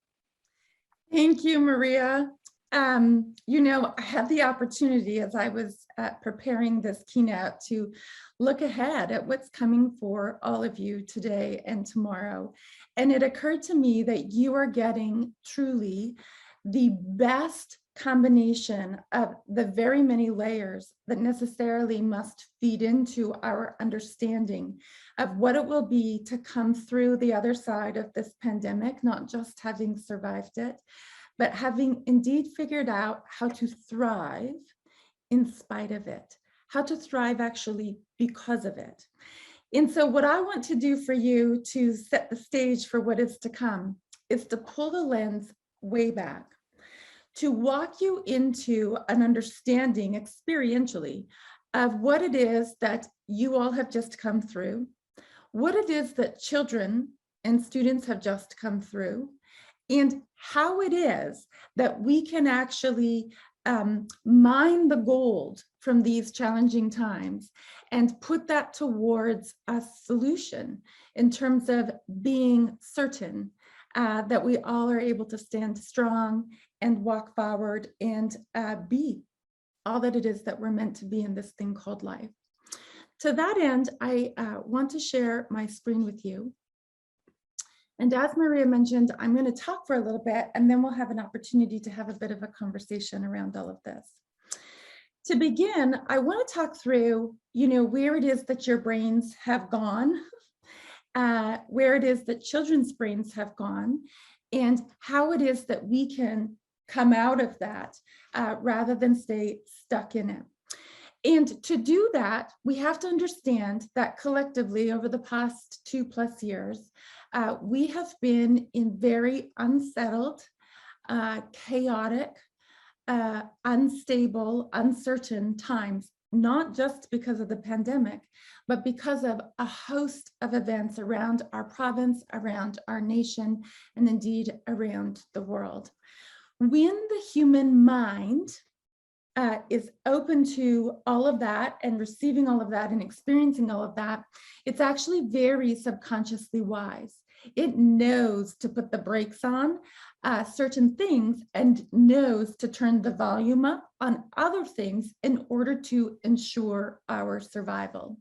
Thank you, Maria. I had the opportunity as I was preparing this keynote to look ahead at what's coming for all of you today and tomorrow. And it occurred to me that you are getting truly the best combination of the very many layers that necessarily must feed into our understanding of what it will be to come through the other side of this pandemic, not just having survived it, but having indeed figured out how to thrive in spite of it, how to thrive actually because of it. And so what I want to do for you to set the stage for what is to come is to pull the lens way back, to walk you into an understanding experientially of what it is that you all have just come through, what it is that children and students have just come through, and how it is that we can actually mine the gold from these challenging times and put that towards a solution in terms of being certain that we all are able to stand strong and walk forward and be all that it is that we're meant to be in this thing called life. To that end, I want to share my screen with you. And as Maria mentioned, I'm going to talk for a little bit, and then we'll have an opportunity to have a bit of a conversation around all of this. To begin, I want to talk through, where it is that your brains have gone, where it is that children's brains have gone, and how it is that we can come out of that rather than stay stuck in it. And to do that, we have to understand that collectively over the past 2+ years, we have been in very unsettled, chaotic, unstable, uncertain times, not just because of the pandemic, but because of a host of events around our province, around our nation, and indeed around the world. When the human mind is open to all of that and receiving all of that and experiencing all of that, it's actually very subconsciously wise. It knows to put the brakes on certain things and knows to turn the volume up on other things in order to ensure our survival.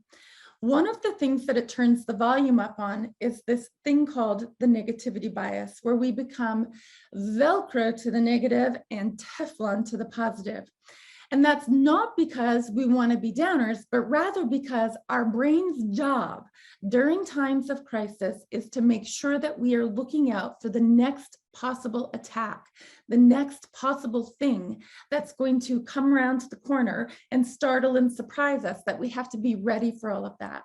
One of the things that it turns the volume up on is this thing called the negativity bias, where we become Velcro to the negative and Teflon to the positive. And that's not because we want to be downers, but rather because our brain's job during times of crisis is to make sure that we are looking out for the next possible attack, the next possible thing that's going to come around the corner and startle and surprise us, that we have to be ready for all of that.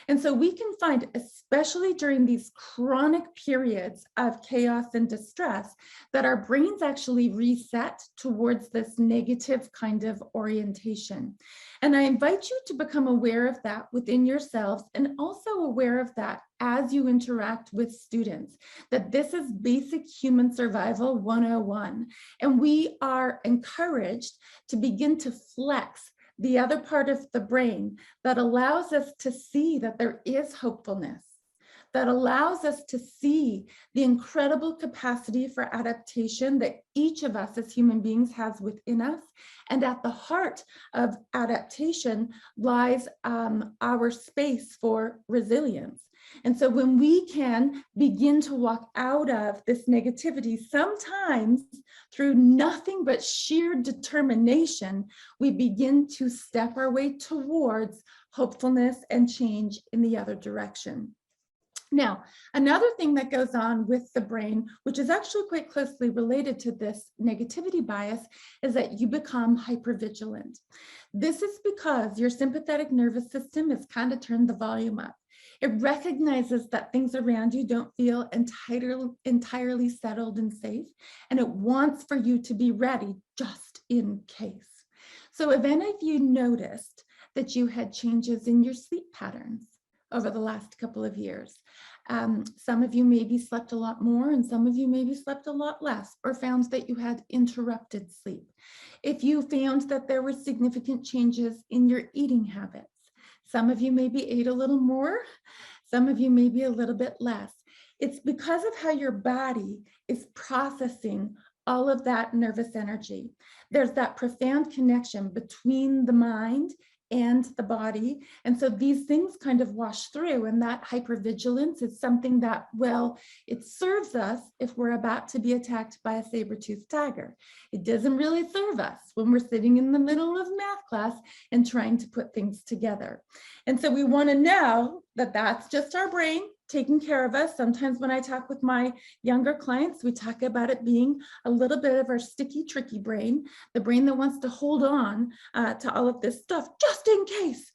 And so we can find, especially during these chronic periods of chaos and distress, that our brains actually reset towards this negative kind of orientation. And I invite you to become aware of that within yourselves, and also aware of that as you interact with students, that this is basic human survival 101. And we are encouraged to begin to flex the other part of the brain that allows us to see that there is hopefulness, that allows us to see the incredible capacity for adaptation that each of us as human beings has within us. And at the heart of adaptation lies our space for resilience. And so when we can begin to walk out of this negativity, sometimes through nothing but sheer determination, we begin to step our way towards hopefulness and change in the other direction. Now, another thing that goes on with the brain, which is actually quite closely related to this negativity bias, is that you become hypervigilant. This is because your sympathetic nervous system has kind of turned the volume up. It recognizes that things around you don't feel entirely settled and safe, and it wants for you to be ready just in case. So have any of you noticed that you had changes in your sleep patterns over the last couple of years? Some of you maybe slept a lot more, and some of you maybe slept a lot less, or found that you had interrupted sleep. If you found that there were significant changes in your eating habits, some of you maybe ate a little more, some of you maybe a little bit less. It's because of how your body is processing all of that nervous energy. There's that profound connection between the mind and the body. And so these things kind of wash through, and that hypervigilance is something that, well, it serves us if we're about to be attacked by a saber-toothed tiger. It doesn't really serve us when we're sitting in the middle of math class and trying to put things together. And so we want to know that that's just our brain taking care of us. Sometimes when I talk with my younger clients, we talk about it being a little bit of our sticky, tricky brain, the brain that wants to hold on to all of this stuff just in case,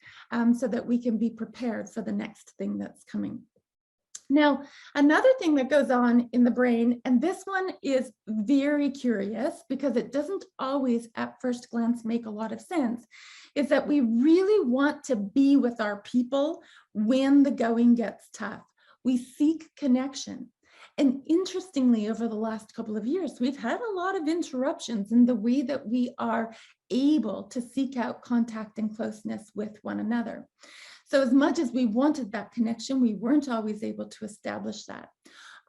so that we can be prepared for the next thing that's coming. Now, another thing that goes on in the brain, and this one is very curious because it doesn't always at first glance make a lot of sense, is that we really want to be with our people when the going gets tough. We seek connection. And interestingly, over the last couple of years, we've had a lot of interruptions in the way that we are able to seek out contact and closeness with one another. So as much as we wanted that connection, we weren't always able to establish that.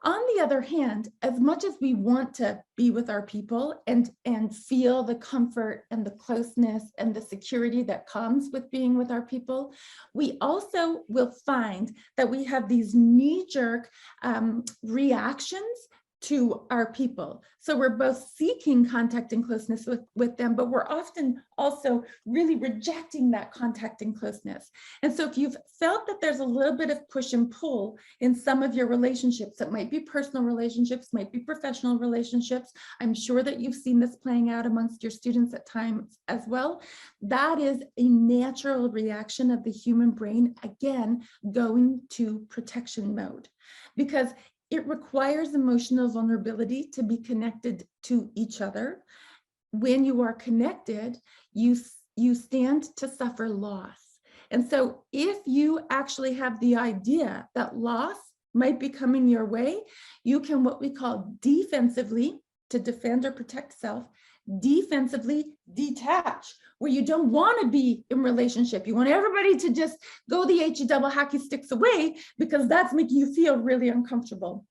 On the other hand, as much as we want to be with our people and feel the comfort and the closeness and the security that comes with being with our people, we also will find that we have these knee-jerk reactions to our people. So we're both seeking contact and closeness with them, but we're often also really rejecting that contact and closeness. And so if you've felt that there's a little bit of push and pull in some of your relationships, it might be personal relationships, might be professional relationships. I'm sure that you've seen this playing out amongst your students at times as well. That is a natural reaction of the human brain, again, going to protection mode, because it requires emotional vulnerability to be connected to each other. When you are connected, you stand to suffer loss. And so if you actually have the idea that loss might be coming your way, you can what we call defensively, to defend or protect self, defensively detach, where you don't want to be in relationship. You want everybody to just go the HE double hockey sticks away because that's making you feel really uncomfortable.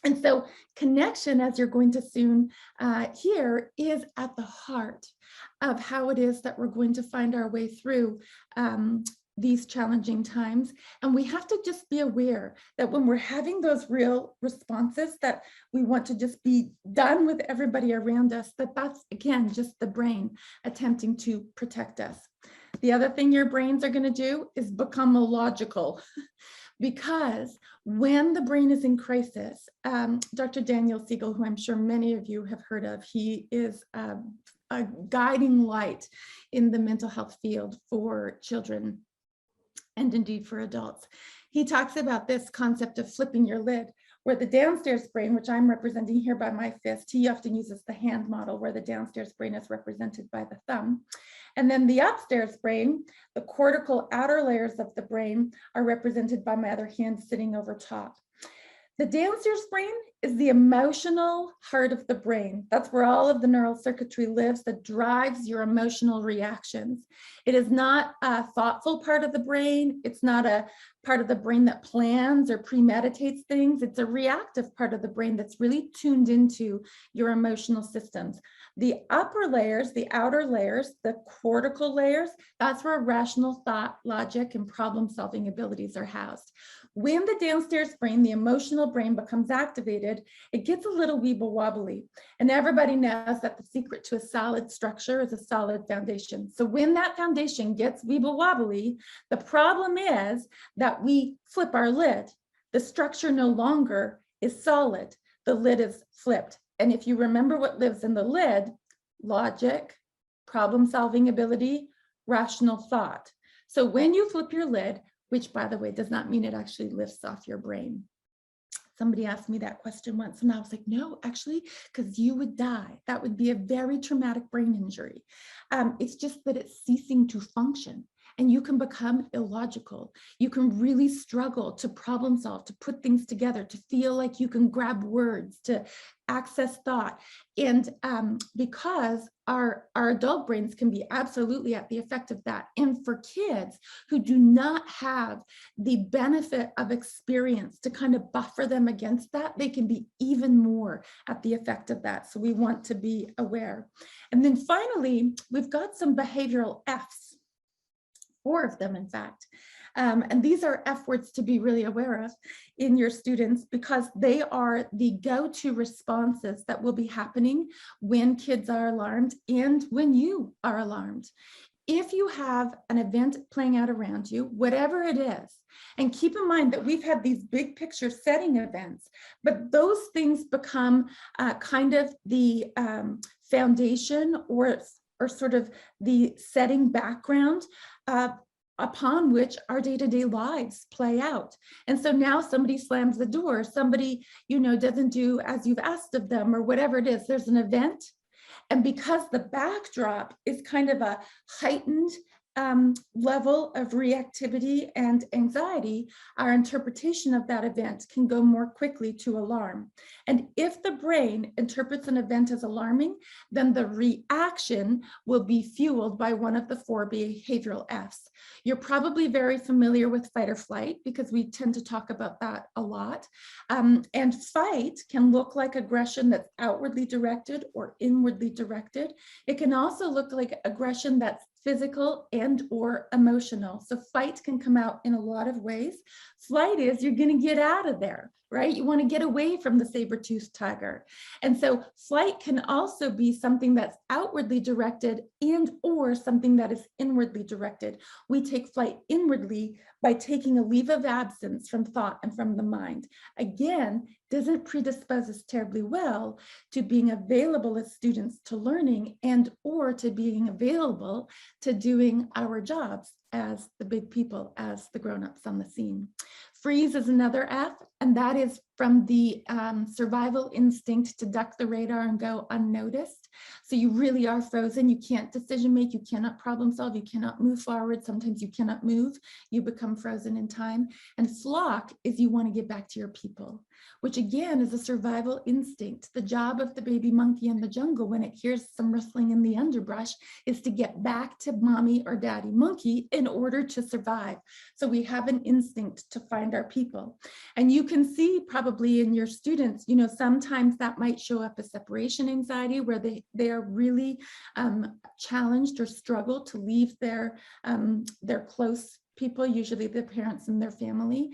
And so connection, as you're going to soon hear, is at the heart of how it is that we're going to find our way through these challenging times. And we have to just be aware that when we're having those real responses that we want to just be done with everybody around us, that's again just the brain attempting to protect us. The other thing your brains are going to do is become illogical. Because when the brain is in crisis, Dr. Daniel Siegel, who I'm sure many of you have heard of, he is a guiding light in the mental health field for children and indeed for adults. He talks about this concept of flipping your lid, where the downstairs brain, which I'm representing here by my fist, he often uses the hand model where the downstairs brain is represented by the thumb. And then the upstairs brain, the cortical outer layers of the brain, are represented by my other hand sitting over top. The downstairs brain is the emotional heart of the brain. That's where all of the neural circuitry lives that drives your emotional reactions. It is not a thoughtful part of the brain. It's not a part of the brain that plans or premeditates things. It's a reactive part of the brain that's really tuned into your emotional systems. The upper layers, the outer layers, the cortical layers, that's where rational thought, logic, and problem-solving abilities are housed. When the downstairs brain, the emotional brain, becomes activated, it gets a little weeble wobbly. And everybody knows that the secret to a solid structure is a solid foundation. So when that foundation gets weeble wobbly, the problem is that we flip our lid. The structure no longer is solid. The lid is flipped. And if you remember what lives in the lid, logic, problem-solving ability, rational thought. So when you flip your lid, which by the way, does not mean it actually lifts off your brain. Somebody asked me that question once and I was like, no, actually, because you would die. That would be a very traumatic brain injury. It's just that it's ceasing to function. And you can become illogical. You can really struggle to problem solve, to put things together, to feel like you can grab words, to access thought. And because our adult brains can be absolutely at the effect of that. And for kids who do not have the benefit of experience to kind of buffer them against that, they can be even more at the effect of that. So we want to be aware. And then finally, we've got some behavioral Fs. 4 of them, in fact. And these are F words to be really aware of in your students because they are the go-to responses that will be happening when kids are alarmed and when you are alarmed. If you have an event playing out around you, whatever it is, and keep in mind that we've had these big picture setting events, but those things become kind of the foundation or sort of the setting background upon which our day-to-day lives play out. And so now somebody slams the door, somebody, doesn't do as you've asked of them or whatever it is, there's an event. And because the backdrop is kind of a heightened level of reactivity and anxiety, our interpretation of that event can go more quickly to alarm. And if the brain interprets an event as alarming, then the reaction will be fueled by one of the 4 behavioral Fs. You're probably very familiar with fight or flight because we tend to talk about that a lot. And fight can look like aggression that's outwardly directed or inwardly directed. It can also look like aggression that's physical and or emotional. So fight can come out in a lot of ways. Flight is you're going to get out of there, right? You want to get away from the saber-toothed tiger. And so flight can also be something that's outwardly directed and or something that is inwardly directed. We take flight inwardly by taking a leave of absence from thought and from the mind. Again, doesn't predispose us terribly well to being available as students to learning and or to being available to doing our jobs as the big people, as the grown-ups on the scene. Freeze is another F, and that is from the survival instinct to duck the radar and go unnoticed. So you really are frozen. You can't decision make, you cannot problem solve, you cannot move forward. Sometimes you cannot move, you become frozen in time. And flock is you want to get back to your people, which again is a survival instinct. The job of the baby monkey in the jungle when it hears some rustling in the underbrush is to get back to mommy or daddy monkey in order to survive. So we have an instinct to find our people. And you can see probably in your students, you know, sometimes that might show up as separation anxiety where they are really challenged or struggle to leave their close people, usually their parents and their family,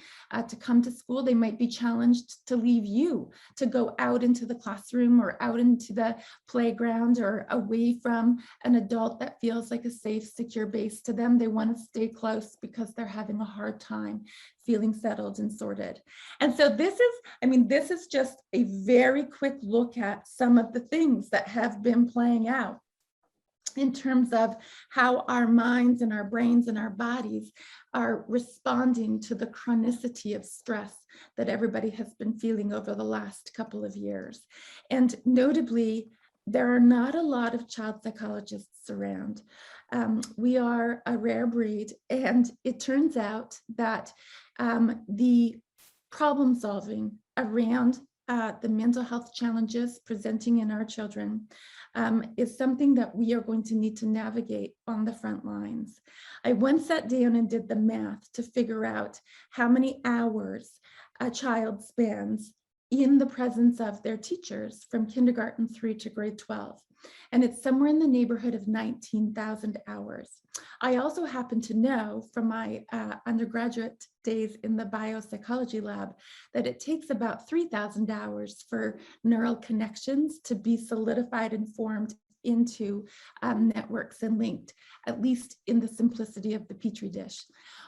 to come to school. They might be challenged to leave you, to go out into the classroom or out into the playground or away from an adult that feels like a safe, secure base to them. They want to stay close because they're having a hard time feeling settled and sorted. And so this is, I mean, this is just a very quick look at some of the things that have been playing out in terms of how our minds and our brains and our bodies are responding to the chronicity of stress that everybody has been feeling over the last couple of years. And notably, there are not a lot of child psychologists around. We are a rare breed, and it turns out that the problem solving around the mental health challenges presenting in our children is something that we are going to need to navigate on the front lines. I once sat down and did the math to figure out how many hours a child spends in the presence of their teachers from kindergarten through to grade 12. And it's somewhere in the neighborhood of 19,000 hours. I also happen to know from my undergraduate days in the biopsychology lab that it takes about 3,000 hours for neural connections to be solidified and formed into networks and linked, at least in the simplicity of the Petri dish.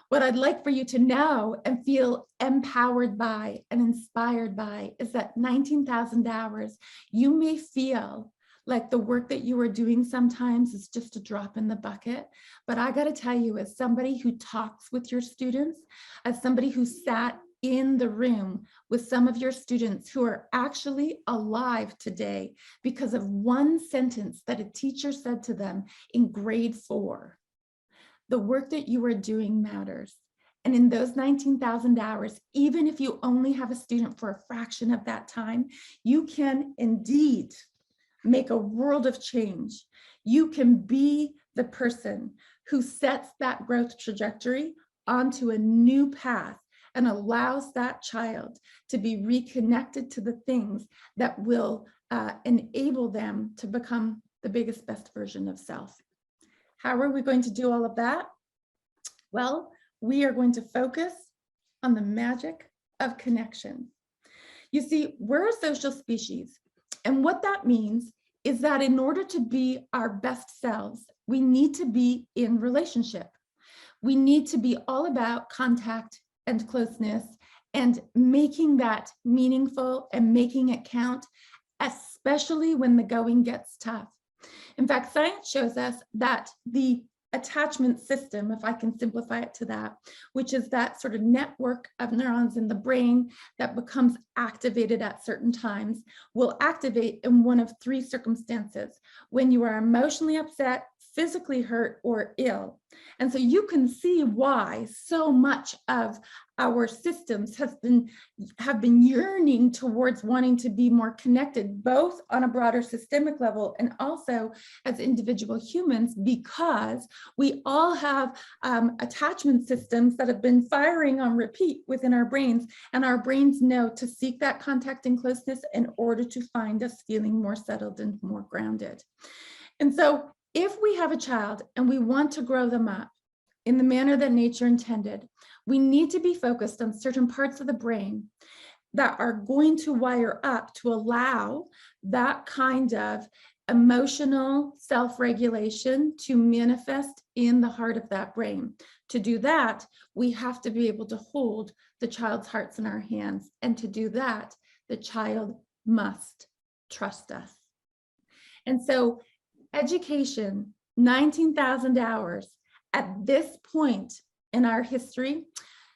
What I'd like for you to know and feel empowered by and inspired by is that 19,000 hours, you may feel like the work that you are doing sometimes is just a drop in the bucket. But I gotta tell you, as somebody who talks with your students, as somebody who sat in the room with some of your students who are actually alive today because of one sentence that a teacher said to them in grade 4, the work that you are doing matters. And in those 19,000 hours, even if you only have a student for a fraction of that time, you can indeed make a world of change. You can be the person who sets that growth trajectory onto a new path and allows that child to be reconnected to the things that will enable them to become the biggest, best version of self. How are we going to do all of that? Well, we are going to focus on the magic of connection. You see, we're a social species, and what that means is that in order to be our best selves, we need to be in relationship. We need to be all about contact and closeness and making that meaningful and making it count, especially when the going gets tough. In fact, science shows us that the attachment system, if I can simplify it to that, which is that sort of network of neurons in the brain that becomes activated at certain times, will activate in one of 3 circumstances: when you are emotionally upset, physically hurt, or ill. And so you can see why so much of our systems have been yearning towards wanting to be more connected, both on a broader systemic level and also as individual humans, because we all have attachment systems that have been firing on repeat within our brains, and our brains know to seek that contact and closeness in order to find us feeling more settled and more grounded. And so if we have a child and we want to grow them up in the manner that nature intended, we need to be focused on certain parts of the brain that are going to wire up to allow that kind of emotional self-regulation to manifest in the heart of that brain. To do that, we have to be able to hold the child's hearts in our hands. And to do that, the child must trust us. And so education, 19,000 hours at this point in our history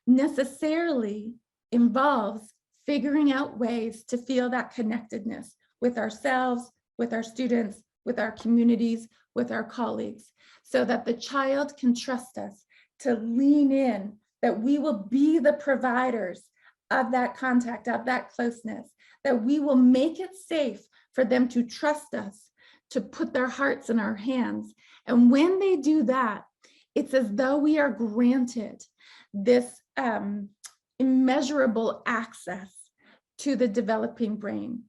necessarily involves figuring out ways to feel that connectedness with ourselves, with our students, with our communities, with our colleagues, so that the child can trust us to lean in, that we will be the providers of that contact, of that closeness, that we will make it safe for them to trust us, to put their hearts in our hands. And when they do that, it's as though we are granted this immeasurable access to the developing brain.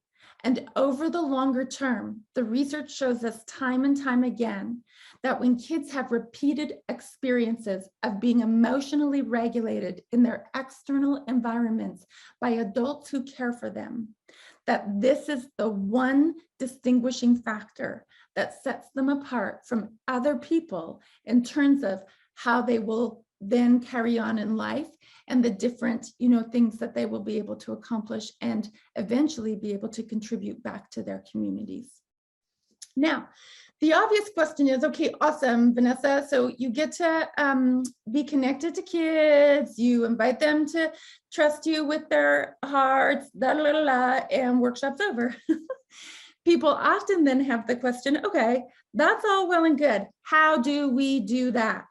And over the longer term, the research shows us time and time again that when kids have repeated experiences of being emotionally regulated in their external environments by adults who care for them, that this is the one distinguishing factor that sets them apart from other people in terms of how they will then carry on in life and the different, things that they will be able to accomplish and eventually be able to contribute back to their communities. Now, the obvious question is, okay, awesome, Vanessa. So you get to be connected to kids, you invite them to trust you with their hearts, and workshop's over. People often then have the question, okay, that's all well and good. How do we do that?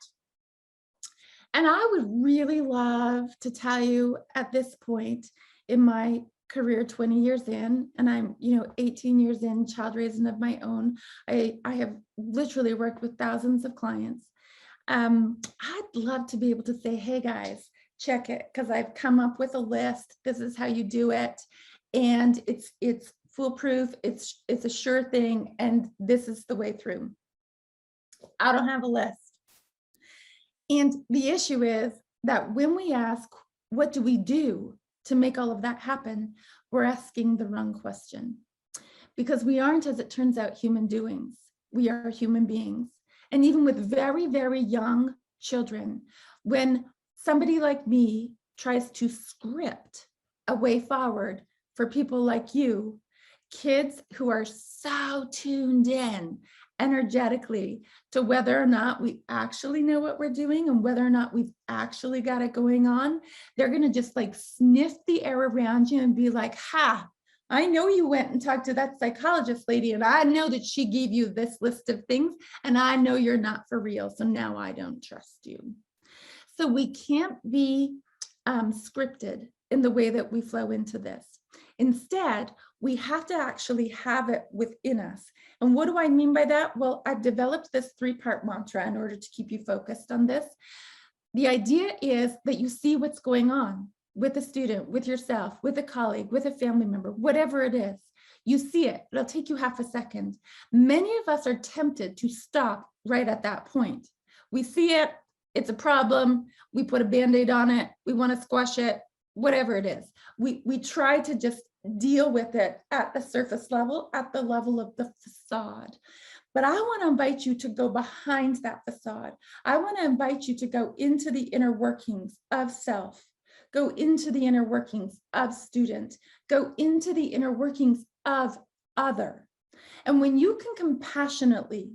And I would really love to tell you at this point in my career, 20 years in, and I'm 18 years in child raising of my own. I have literally worked with thousands of clients. I'd love to be able to say, hey guys, check it, because I've come up with a list. This is how you do it. And it's foolproof, it's a sure thing, and this is the way through. I don't have a list. And the issue is that when we ask, what do we do to make all of that happen, we're asking the wrong question. Because we aren't, as it turns out, human doings. We are human beings. And even with very, very young children, when somebody like me tries to script a way forward for people like you, kids who are so tuned in energetically to whether or not we actually know what we're doing and whether or not we've actually got it going on, they're going to just like sniff the air around you and be like, ha, I know you went and talked to that psychologist lady, and I know that she gave you this list of things, and I know you're not for real, so now I don't trust you. So we can't be scripted in the way that we flow into this. Instead, we have to actually have it within us. And what do I mean by that? Well, I've developed this 3-part mantra in order to keep you focused on this. The idea is that you see what's going on with a student, with yourself, with a colleague, with a family member, whatever it is. You see it. It'll take you half a second. Many of us are tempted to stop right at that point. We see it. It's a problem. We put a Band-Aid on it. We want to squash it, whatever it is. We try to just deal with it at the surface level, at the level of the facade. But I want to invite you to go behind that facade. I want to invite you to go into the inner workings of self, go into the inner workings of student, go into the inner workings of other. And when you can compassionately,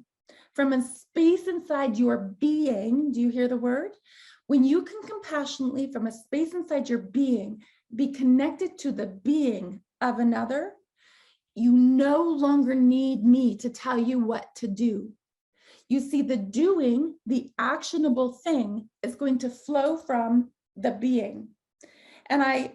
from a space inside your being, do you hear the word? When you can compassionately, from a space inside your being, be connected to the being of another, you no longer need me to tell you what to do. You see, the doing, the actionable thing, is going to flow from the being. And I,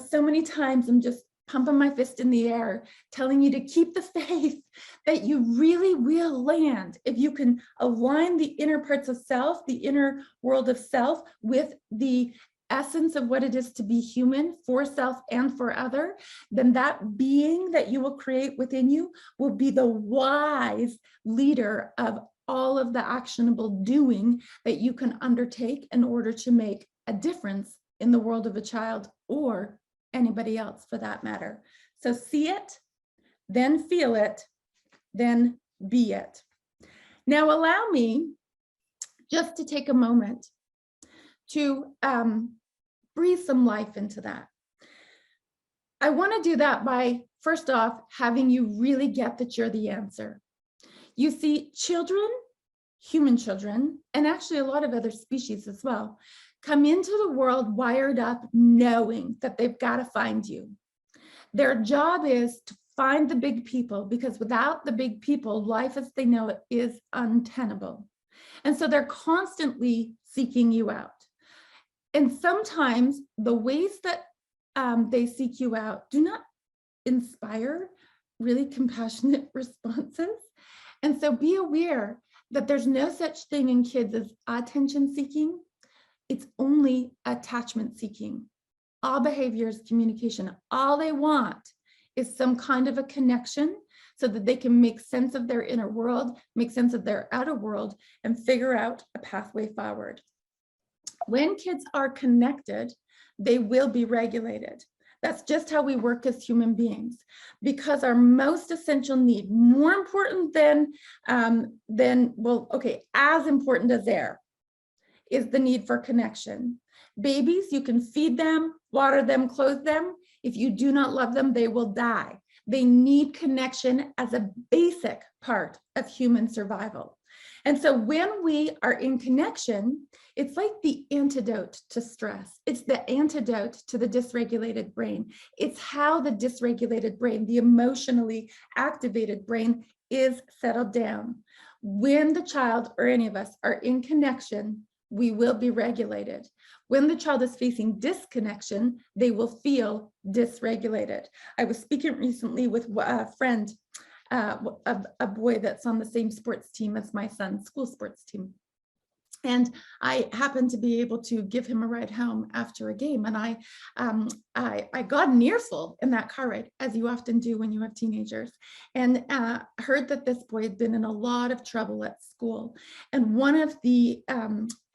so many times I'm just pumping my fist in the air, telling you to keep the faith that you really will land if you can align the inner parts of self, the inner world of self, with the essence of what it is to be human for self and for other. Then that being that you will create within you will be the wise leader of all of the actionable doing that you can undertake in order to make a difference in the world of a child or anybody else for that matter. So see it, then feel it, then be it. Now allow me just to take a moment to breathe some life into that. I want to do that by, first off, having you really get that you're the answer. You see, children, human children, and actually a lot of other species as well, come into the world wired up knowing that they've got to find you. Their job is to find the big people, because without the big people, life as they know it is untenable. And so they're constantly seeking you out. And sometimes the ways that they seek you out do not inspire really compassionate responses. And so be aware that there's no such thing in kids as attention seeking. It's only attachment seeking. All behavior is communication. All they want is some kind of a connection so that they can make sense of their inner world, make sense of their outer world, and figure out a pathway forward. When kids are connected, they will be regulated. That's just how we work as human beings, because our most essential need, more important than as important as air, is the need for connection. Babies, you can feed them, water them, clothe them. If you do not love them, they will die. They need connection as a basic part of human survival. And so when we are in connection, it's like the antidote to stress. It's the antidote to the dysregulated brain. It's how the dysregulated brain, the emotionally activated brain, is settled down. When the child or any of us are in connection, we will be regulated. When the child is facing disconnection, they will feel dysregulated. I was speaking recently with a friend, a boy that's on the same sports team as my son's school sports team. And I happened to be able to give him a ride home after a game. And I got an earful in that car ride, as you often do when you have teenagers, and heard that this boy had been in a lot of trouble at school. And one of the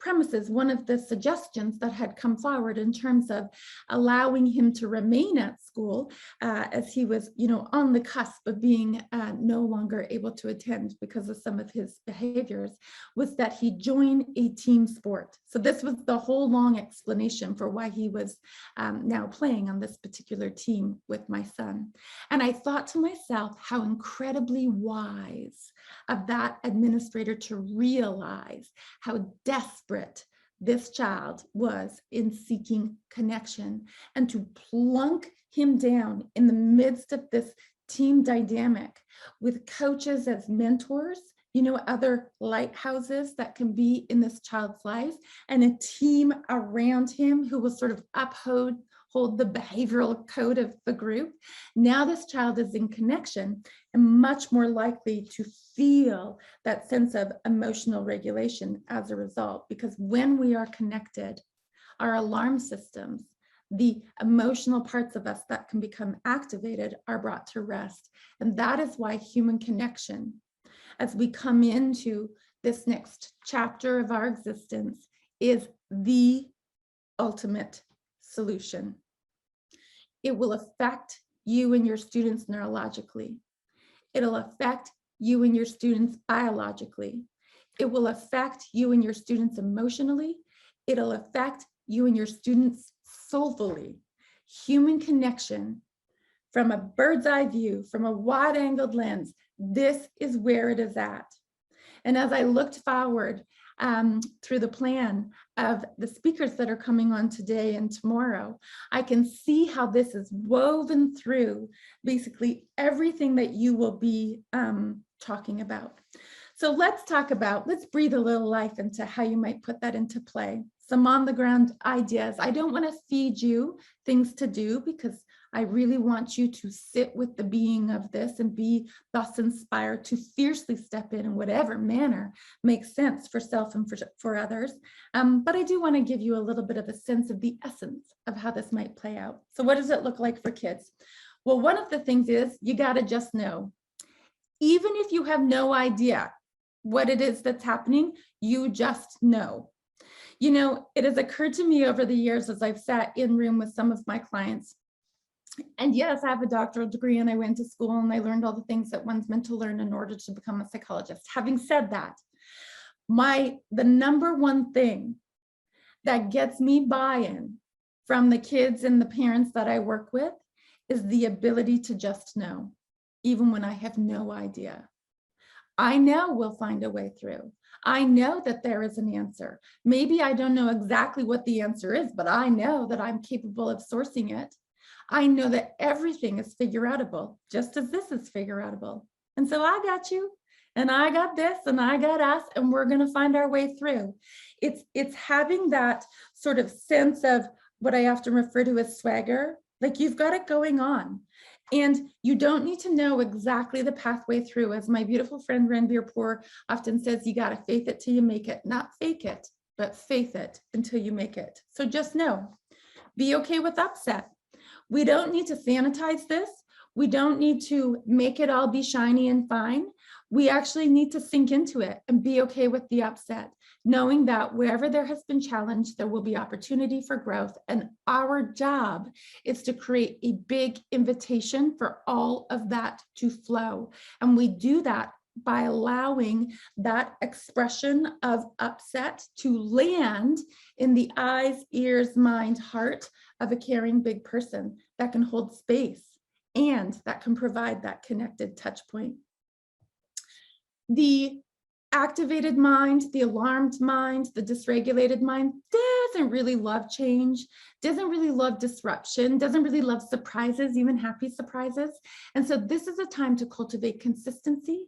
premises, one of the suggestions that had come forward in terms of allowing him to remain at school as he was, on the cusp of being no longer able to attend because of some of his behaviors, was that he join a team sport. So this was the whole long explanation for why he was now playing on this particular team with my son. And I thought to myself, how incredibly wise of that administrator to realize how desperate this child was in seeking connection, and to plunk him down in the midst of this team dynamic with coaches as mentors, other lighthouses that can be in this child's life, and a team around him who will sort of uphold the behavioral code of the group. Now this child is in connection and much more likely to feel that sense of emotional regulation as a result, because when we are connected, our alarm systems, the emotional parts of us that can become activated, are brought to rest. And that is why human connection, as we come into this next chapter of our existence, is the ultimate solution. It will affect you and your students neurologically. It'll affect you and your students biologically. It will affect you and your students emotionally. It'll affect you and your students soulfully. Human connection, from a bird's eye view, from a wide-angled lens, this is where it is at. And as I looked forward through the plan of the speakers that are coming on today and tomorrow, I can see how this is woven through basically everything that you will be talking about. So let's breathe a little life into how you might put that into play. Some on the ground ideas. I don't want to feed you things to do, because I really want you to sit with the being of this and be thus inspired to fiercely step in whatever manner makes sense for self and for others. But I do want to give you a little bit of a sense of the essence of how this might play out. So what does it look like for kids? Well, one of the things is you got to just know, even if you have no idea what it is that's happening. You just know. You know, it has occurred to me over the years as I've sat in room with some of my clients. And yes, I have a doctoral degree and I went to school and I learned all the things that one's meant to learn in order to become a psychologist. Having said that, the number one thing that gets me buy-in from the kids and the parents that I work with is the ability to just know, even when I have no idea. I know we'll find a way through. I know that there is an answer. Maybe I don't know exactly what the answer is, but I know that I'm capable of sourcing it. I know that everything is figure-outable, just as this is figure-outable. And so I got you, and I got this, and I got us, and we're going to find our way through. It's having that sort of sense of what I often refer to as swagger, like you've got it going on. And you don't need to know exactly the pathway through. As my beautiful friend Ranbir Kaur often says, you got to faith it till you make it, not fake it, but faith it until you make it. So just know, be okay with upset. We don't need to sanitize this. We don't need to make it all be shiny and fine. We actually need to sink into it and be okay with the upset, knowing that wherever there has been challenge, there will be opportunity for growth. And our job is to create a big invitation for all of that to flow. And we do that by allowing that expression of upset to land in the eyes, ears, mind, heart of a caring big person that can hold space and that can provide that connected touch point. The activated mind, the alarmed mind, the dysregulated mind doesn't really love change, doesn't really love disruption, doesn't really love surprises, even happy surprises. And so this is a time to cultivate consistency,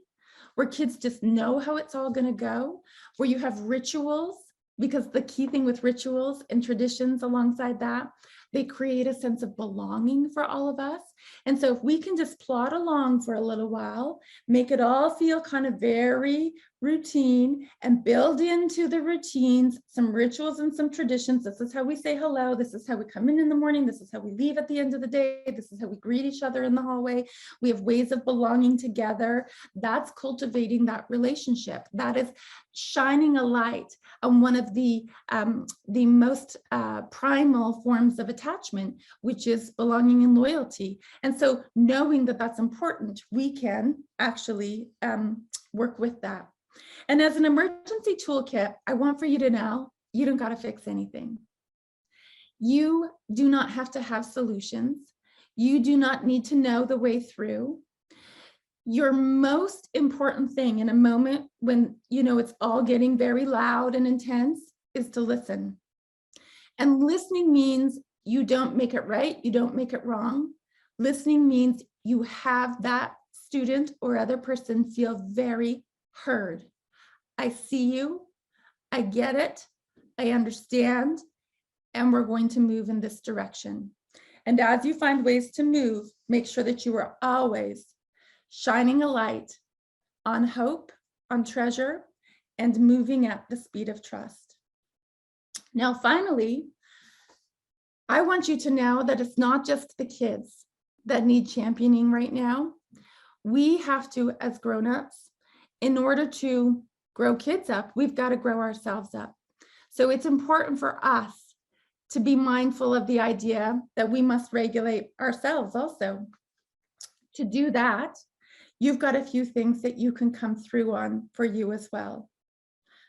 where kids just know how it's all going to go, where you have rituals, because the key thing with rituals and traditions alongside that, they create a sense of belonging for all of us. And so if we can just plod along for a little while, make it all feel kind of very routine and build into the routines some rituals and some traditions. This is how we say hello. This is how we come in the morning. This is how we leave at the end of the day. This is how we greet each other in the hallway. We have ways of belonging together. That's cultivating that relationship. That is shining a light on one of the most primal forms of attachment, which is belonging and loyalty. And so knowing that that's important, we can actually work with that. And as an emergency toolkit, I want for you to know, you don't got to fix anything. You do not have to have solutions. You do not need to know the way through. Your most important thing in a moment when, you know, it's all getting very loud and intense is to listen. And listening means you don't make it right. You don't make it wrong. Listening means you have that student or other person feel very heard. I see you, I get it, I understand, and we're going to move in this direction. And as you find ways to move, make sure that you are always shining a light on hope, on treasure, and moving at the speed of trust. Now, finally, I want you to know that it's not just the kids that need championing right now. We have to, as grown-ups, in order to grow kids up, we've got to grow ourselves up. So it's important for us to be mindful of the idea that we must regulate ourselves also. To do that, you've got a few things that you can come through on for you as well.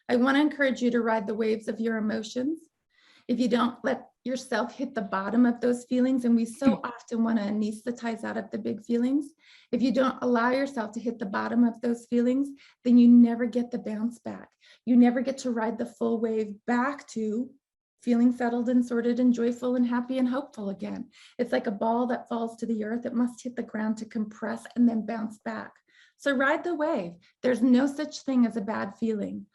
I want to encourage you to ride the waves of your emotions. If you don't let yourself hit the bottom of those feelings, and we so often want to anesthetize out of the big feelings, if you don't allow yourself to hit the bottom of those feelings, then you never get the bounce back. You never get to ride the full wave back to feeling settled and sorted and joyful and happy and hopeful again. It's like a ball that falls to the earth. It must hit the ground to compress and then bounce back. So ride the wave. There's no such thing as a bad feeling.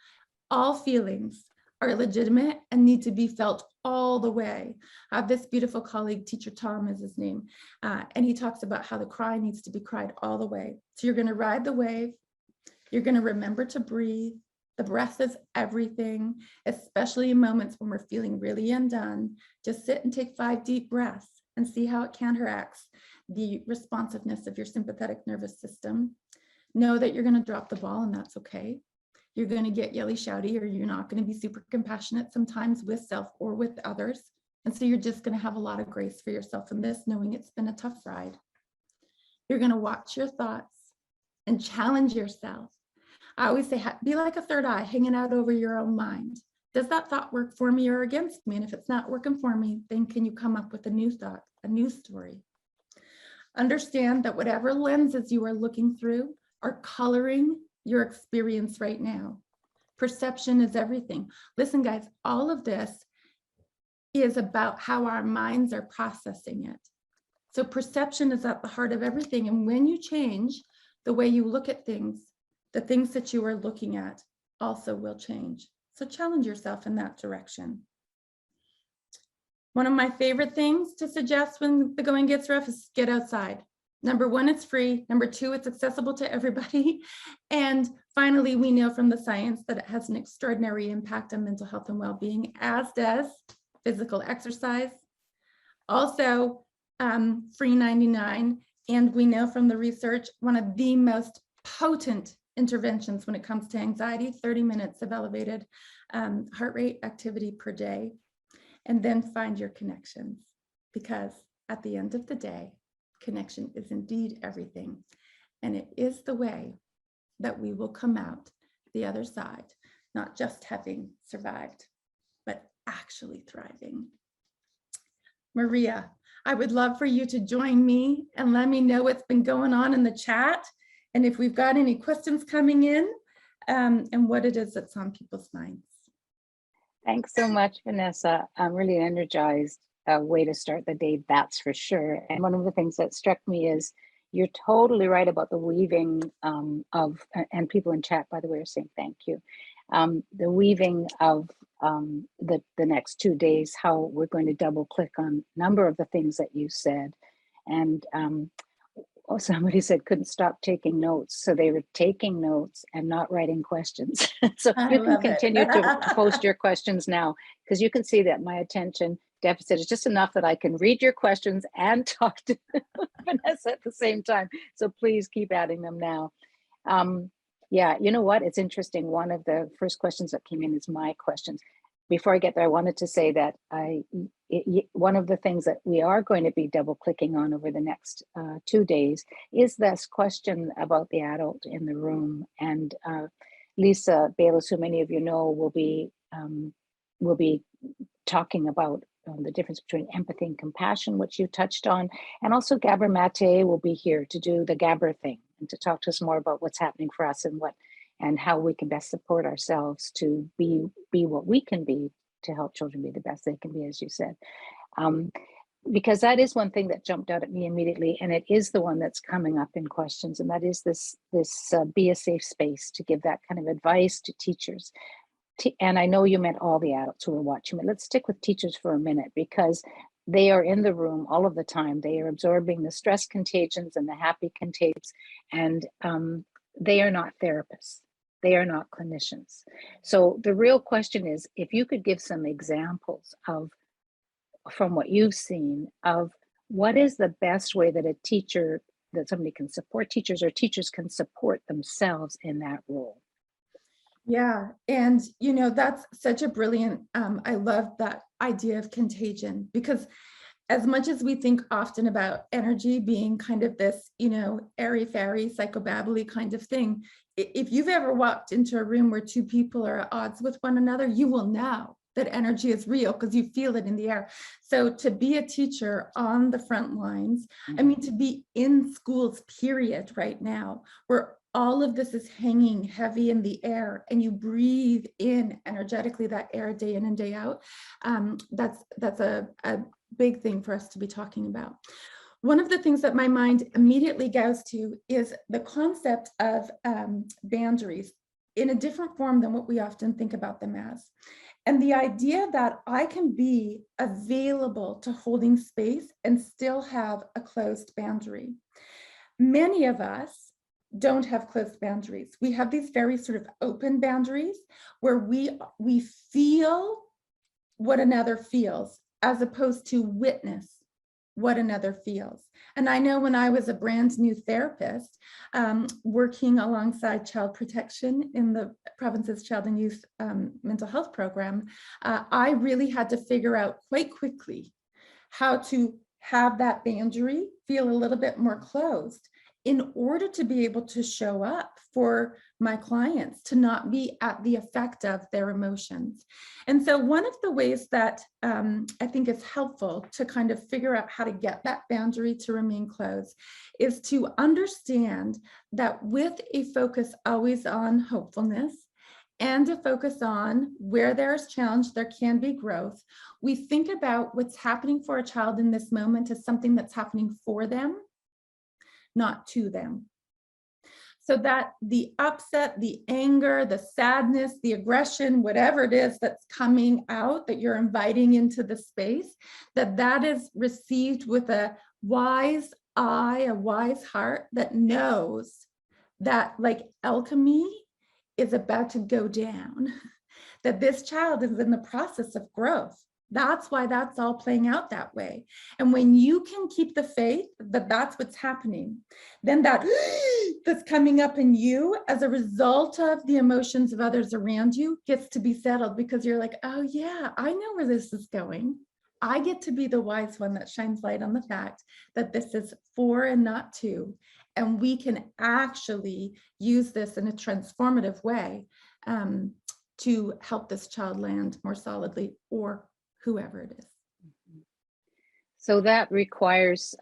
All feelings are legitimate and need to be felt all the way. I have this beautiful colleague, Teacher Tom is his name, and he talks about how the cry needs to be cried all the way. So you're going to ride the wave. You're going to remember to breathe. The breath is everything, especially in moments when we're feeling really undone. Just sit and take 5 deep breaths and see how it counteracts the responsiveness of your sympathetic nervous system. Know that you're going to drop the ball, and that's okay. You're going to get yelly shouty, or you're not going to be super compassionate sometimes with self or with others. And so you're just going to have a lot of grace for yourself in this, knowing it's been a tough ride. You're going to watch your thoughts and challenge yourself. I always say, be like a third eye hanging out over your own mind. Does that thought work for me or against me? And if it's not working for me, then can you come up with a new thought, a new story? Understand that whatever lenses you are looking through are coloring your experience right now. Perception is everything. Listen, guys, all of this is about how our minds are processing it. So perception is at the heart of everything. And when you change the way you look at things, the things that you are looking at also will change. So challenge yourself in that direction. One of my favorite things to suggest when the going gets rough is get outside. Number one, it's free. Number two, it's accessible to everybody. And finally, we know from the science that it has an extraordinary impact on mental health and well-being, as does physical exercise. Also, free 99. And we know from the research, one of the most potent interventions when it comes to anxiety, 30 minutes of elevated heart rate activity per day. And then find your connections, because at the end of the day, connection is indeed everything. And it is the way that we will come out the other side, not just having survived, but actually thriving. Maria, I would love for you to join me and let me know what's been going on in the chat, and if we've got any questions coming in, and what it is that's on people's minds. Thanks so much, Vanessa. I'm really energized. Way to start the day, that's for sure. And one of the things that struck me is you're totally right about the weaving of, and people in chat, by the way, are saying thank you. The weaving of the next 2 days, how we're going to double click on a number of the things that you said. And somebody said couldn't stop taking notes. So they were taking notes and not writing questions. So you can continue to post your questions now, because you can see that my attention deficit is just enough that I can read your questions and talk to Vanessa at the same time. So please keep adding them now. Yeah, you know what? It's interesting. One of the first questions that came in is my questions. Before I get there, I wanted to say that one of the things that we are going to be double clicking on over the next 2 days is this question about the adult in the room. And Lisa Bayless, who many of you know, will be talking about the difference between empathy and compassion, which you touched on. And also Gabor Mate will be here to do the Gabor thing and to talk to us more about what's happening for us and how we can best support ourselves to be what we can be to help children be the best they can be, as you said. Because that is one thing that jumped out at me immediately, and it is the one that's coming up in questions, and that is this be a safe space to give that kind of advice to teachers. And I know you meant all the adults who are watching, but let's stick with teachers for a minute, because they are in the room all of the time. They are absorbing the stress contagions and the happy contagions, and they are not therapists. They are not clinicians. So the real question is, if you could give some examples from what you've seen, of what is the best way that somebody can support teachers, or teachers can support themselves in that role. Yeah, and you know, that's such a brilliant, I love that idea of contagion, because as much as we think often about energy being kind of this, you know, airy-fairy, psychobabbly kind of thing, if you've ever walked into a room where two people are at odds with one another, you will know that energy is real because you feel it in the air. So to be a teacher on the front lines, I mean, to be in schools, period, right now, where all of this is hanging heavy in the air, and you breathe in energetically that air day in and day out, that's a big thing for us to be talking about. One of the things that my mind immediately goes to is the concept of boundaries in a different form than what we often think about them as. And the idea that I can be available to holding space and still have a closed boundary. Many of us don't have closed boundaries. We have these very sort of open boundaries where we feel what another feels, as opposed to witness what another feels. And I know when I was a brand new therapist, working alongside child protection in the province's child and youth mental health program, I really had to figure out quite quickly how to have that boundary feel a little bit more closed in order to be able to show up for my clients, to not be at the effect of their emotions. And so one of the ways that I think is helpful to kind of figure out how to get that boundary to remain closed is to understand that with a focus always on hopefulness and a focus on where there's challenge, there can be growth. We think about what's happening for a child in this moment as something that's happening for them, not to them. So that the upset, the anger, the sadness, the aggression, whatever it is that's coming out that you're inviting into the space, that is received with a wise eye, a wise heart that knows that, like alchemy is about to go down, that this child is in the process of growth. That's why that's all playing out that way. And when you can keep the faith that that's what's happening, then that that's coming up in you as a result of the emotions of others around you gets to be settled, because you're like, oh yeah, I know where this is going. I get to be the wise one that shines light on the fact that this is for and not to. And we can actually use this in a transformative way to help this child land more solidly, or whoever it is. So that requires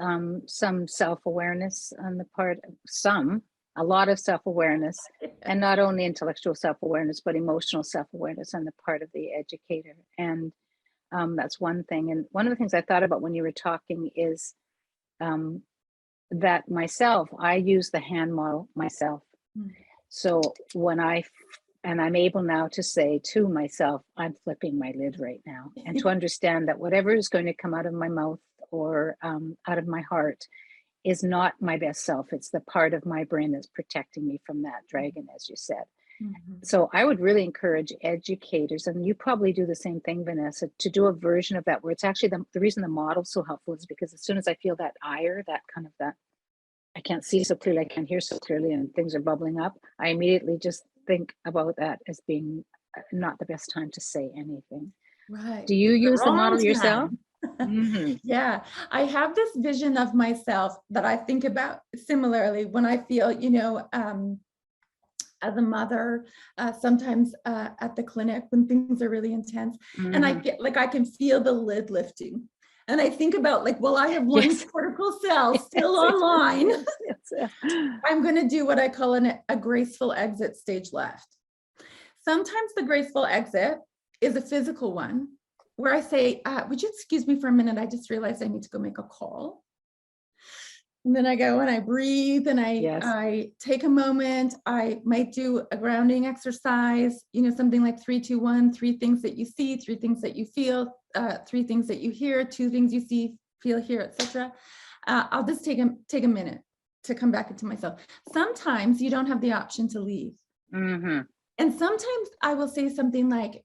some self-awareness on the part of a lot of self-awareness, and not only intellectual self-awareness, but emotional self-awareness on the part of the educator. And that's one thing. And one of the things I thought about when you were talking is that I use the hand model myself. So when I'm able now to say to myself, I'm flipping my lid right now, and to understand that whatever is going to come out of my mouth or out of my heart is not my best self. It's the part of my brain that's protecting me from that dragon, as you said. So I would really encourage educators, and you probably do the same thing, Vanessa, to do a version of that where it's actually the reason the model's so helpful is because as soon as I feel that ire, that I can't see so clearly, I can't hear so clearly, and things are bubbling up, I immediately just think about that as being not the best time to say anything. Right. Do you use the model yourself? Yeah, I have this vision of myself that I think about similarly when I feel, as a mother, sometimes at the clinic when things are really intense, and I get like, I can feel the lid lifting. And I think about like, well, I have one cortical cell still online. I'm going to do what I call a graceful exit stage left. Sometimes the graceful exit is a physical one where I say, would you excuse me for a minute? I just realized I need to go make a call. And then I go and I breathe and I take a moment. I might do a grounding exercise, something like 3, 2, 1, 3 things that you see, 3 things that you feel, 3 things that you hear, 2 things you see, feel, hear, etc. I'll just take a minute to come back into myself. Sometimes you don't have the option to leave. And sometimes I will say something like,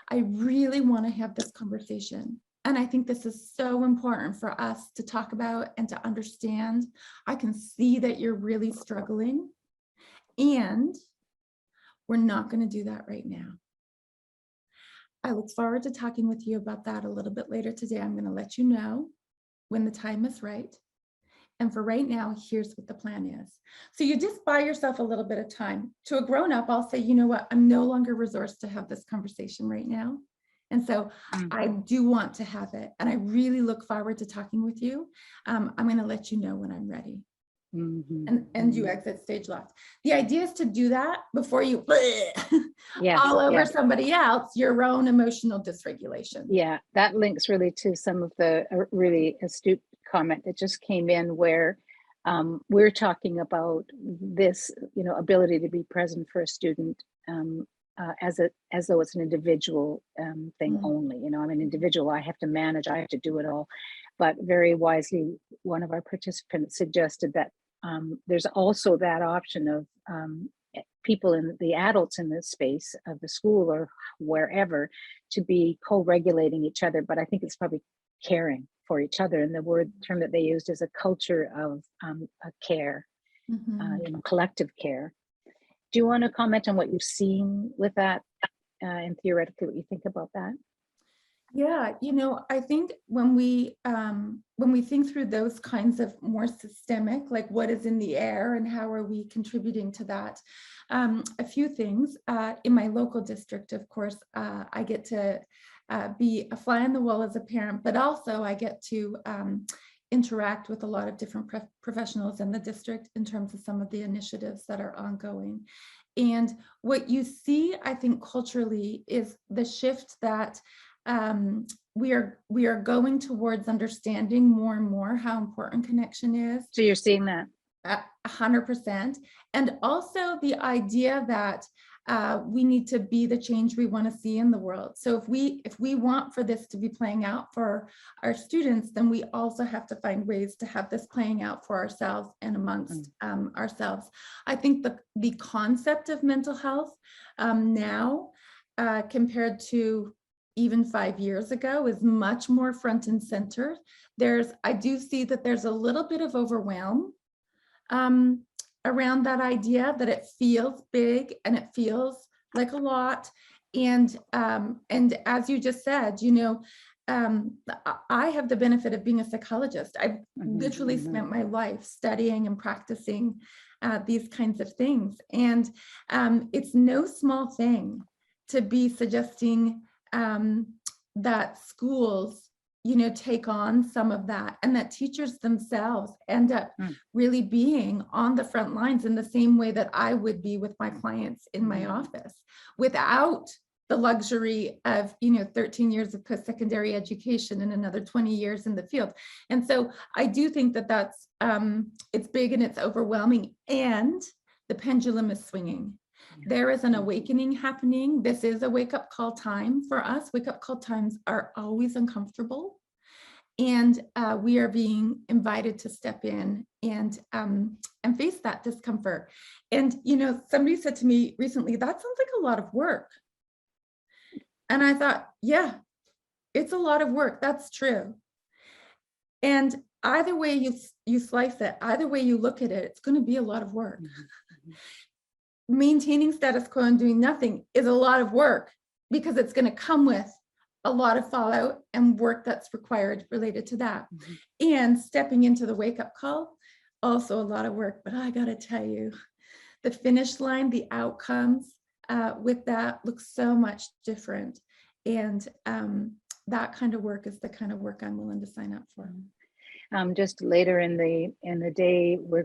I really want to have this conversation. And I think this is so important for us to talk about and to understand. I can see that you're really struggling, and we're not going to do that right now. I look forward to talking with you about that a little bit later today. I'm going to let you know when the time is right. And for right now, here's what the plan is. So you just buy yourself a little bit of time. To a grown-up, I'll say, you know what, I'm no longer resourced to have this conversation right now. And so I do want to have it. And I really look forward to talking with you. I'm going to let you know when I'm ready. And you exit stage left. The idea is to do that before you all over somebody else, your own emotional dysregulation. Yeah, that links really to some of the really astute comment that just came in where we're talking about this, ability to be present for a student as though it's an individual thing only. I'm an individual, I have to manage, I have to do it all. But very wisely, one of our participants suggested that there's also that option of people the adults in this space of the school or wherever to be co-regulating each other. But I think it's probably caring for each other. And the term that they used is a culture of a care, collective care. Do you want to comment on what you've seen with that and theoretically what you think about that? Yeah, I think when we think through those kinds of more systemic, like what is in the air and how are we contributing to that, a few things. In my local district, of course, I get to be a fly on the wall as a parent, but also I get to interact with a lot of different professionals in the district in terms of some of the initiatives that are ongoing. And what you see, I think, culturally is the shift that we are going towards understanding more and more how important connection is. So you're seeing that? 100%. And also the idea that we need to be the change we want to see in the world. So if we want for this to be playing out for our students, then we also have to find ways to have this playing out for ourselves and amongst ourselves. I think the concept of mental health now compared to even 5 years ago is much more front and center. I do see that there's a little bit of overwhelm around that idea, that it feels big and it feels like a lot. And as you just said, I have the benefit of being a psychologist. I've literally spent my life studying and practicing these kinds of things. And it's no small thing to be suggesting that schools, take on some of that, and that teachers themselves end up really being on the front lines in the same way that I would be with my clients in my office, without the luxury of 13 years of post-secondary education and another 20 years in the field. And so I do think that that's it's big and it's overwhelming, and the pendulum is swinging. There is an awakening happening. This is a wake-up call time for us. Wake-up call times are always uncomfortable, and we are being invited to step in and face that discomfort. And somebody said to me recently, that sounds like a lot of work. And I thought, yeah, it's a lot of work. That's true. And either way you slice it, either way you look at it, it's going to be a lot of work. Maintaining status quo and doing nothing is a lot of work, because it's going to come with a lot of fallout and work that's required related to that. And stepping into the wake-up call, also a lot of work. But I got to tell you, the finish line, the outcomes with that looks so much different. And that kind of work is the kind of work I'm willing to sign up for. Just later in the day, you're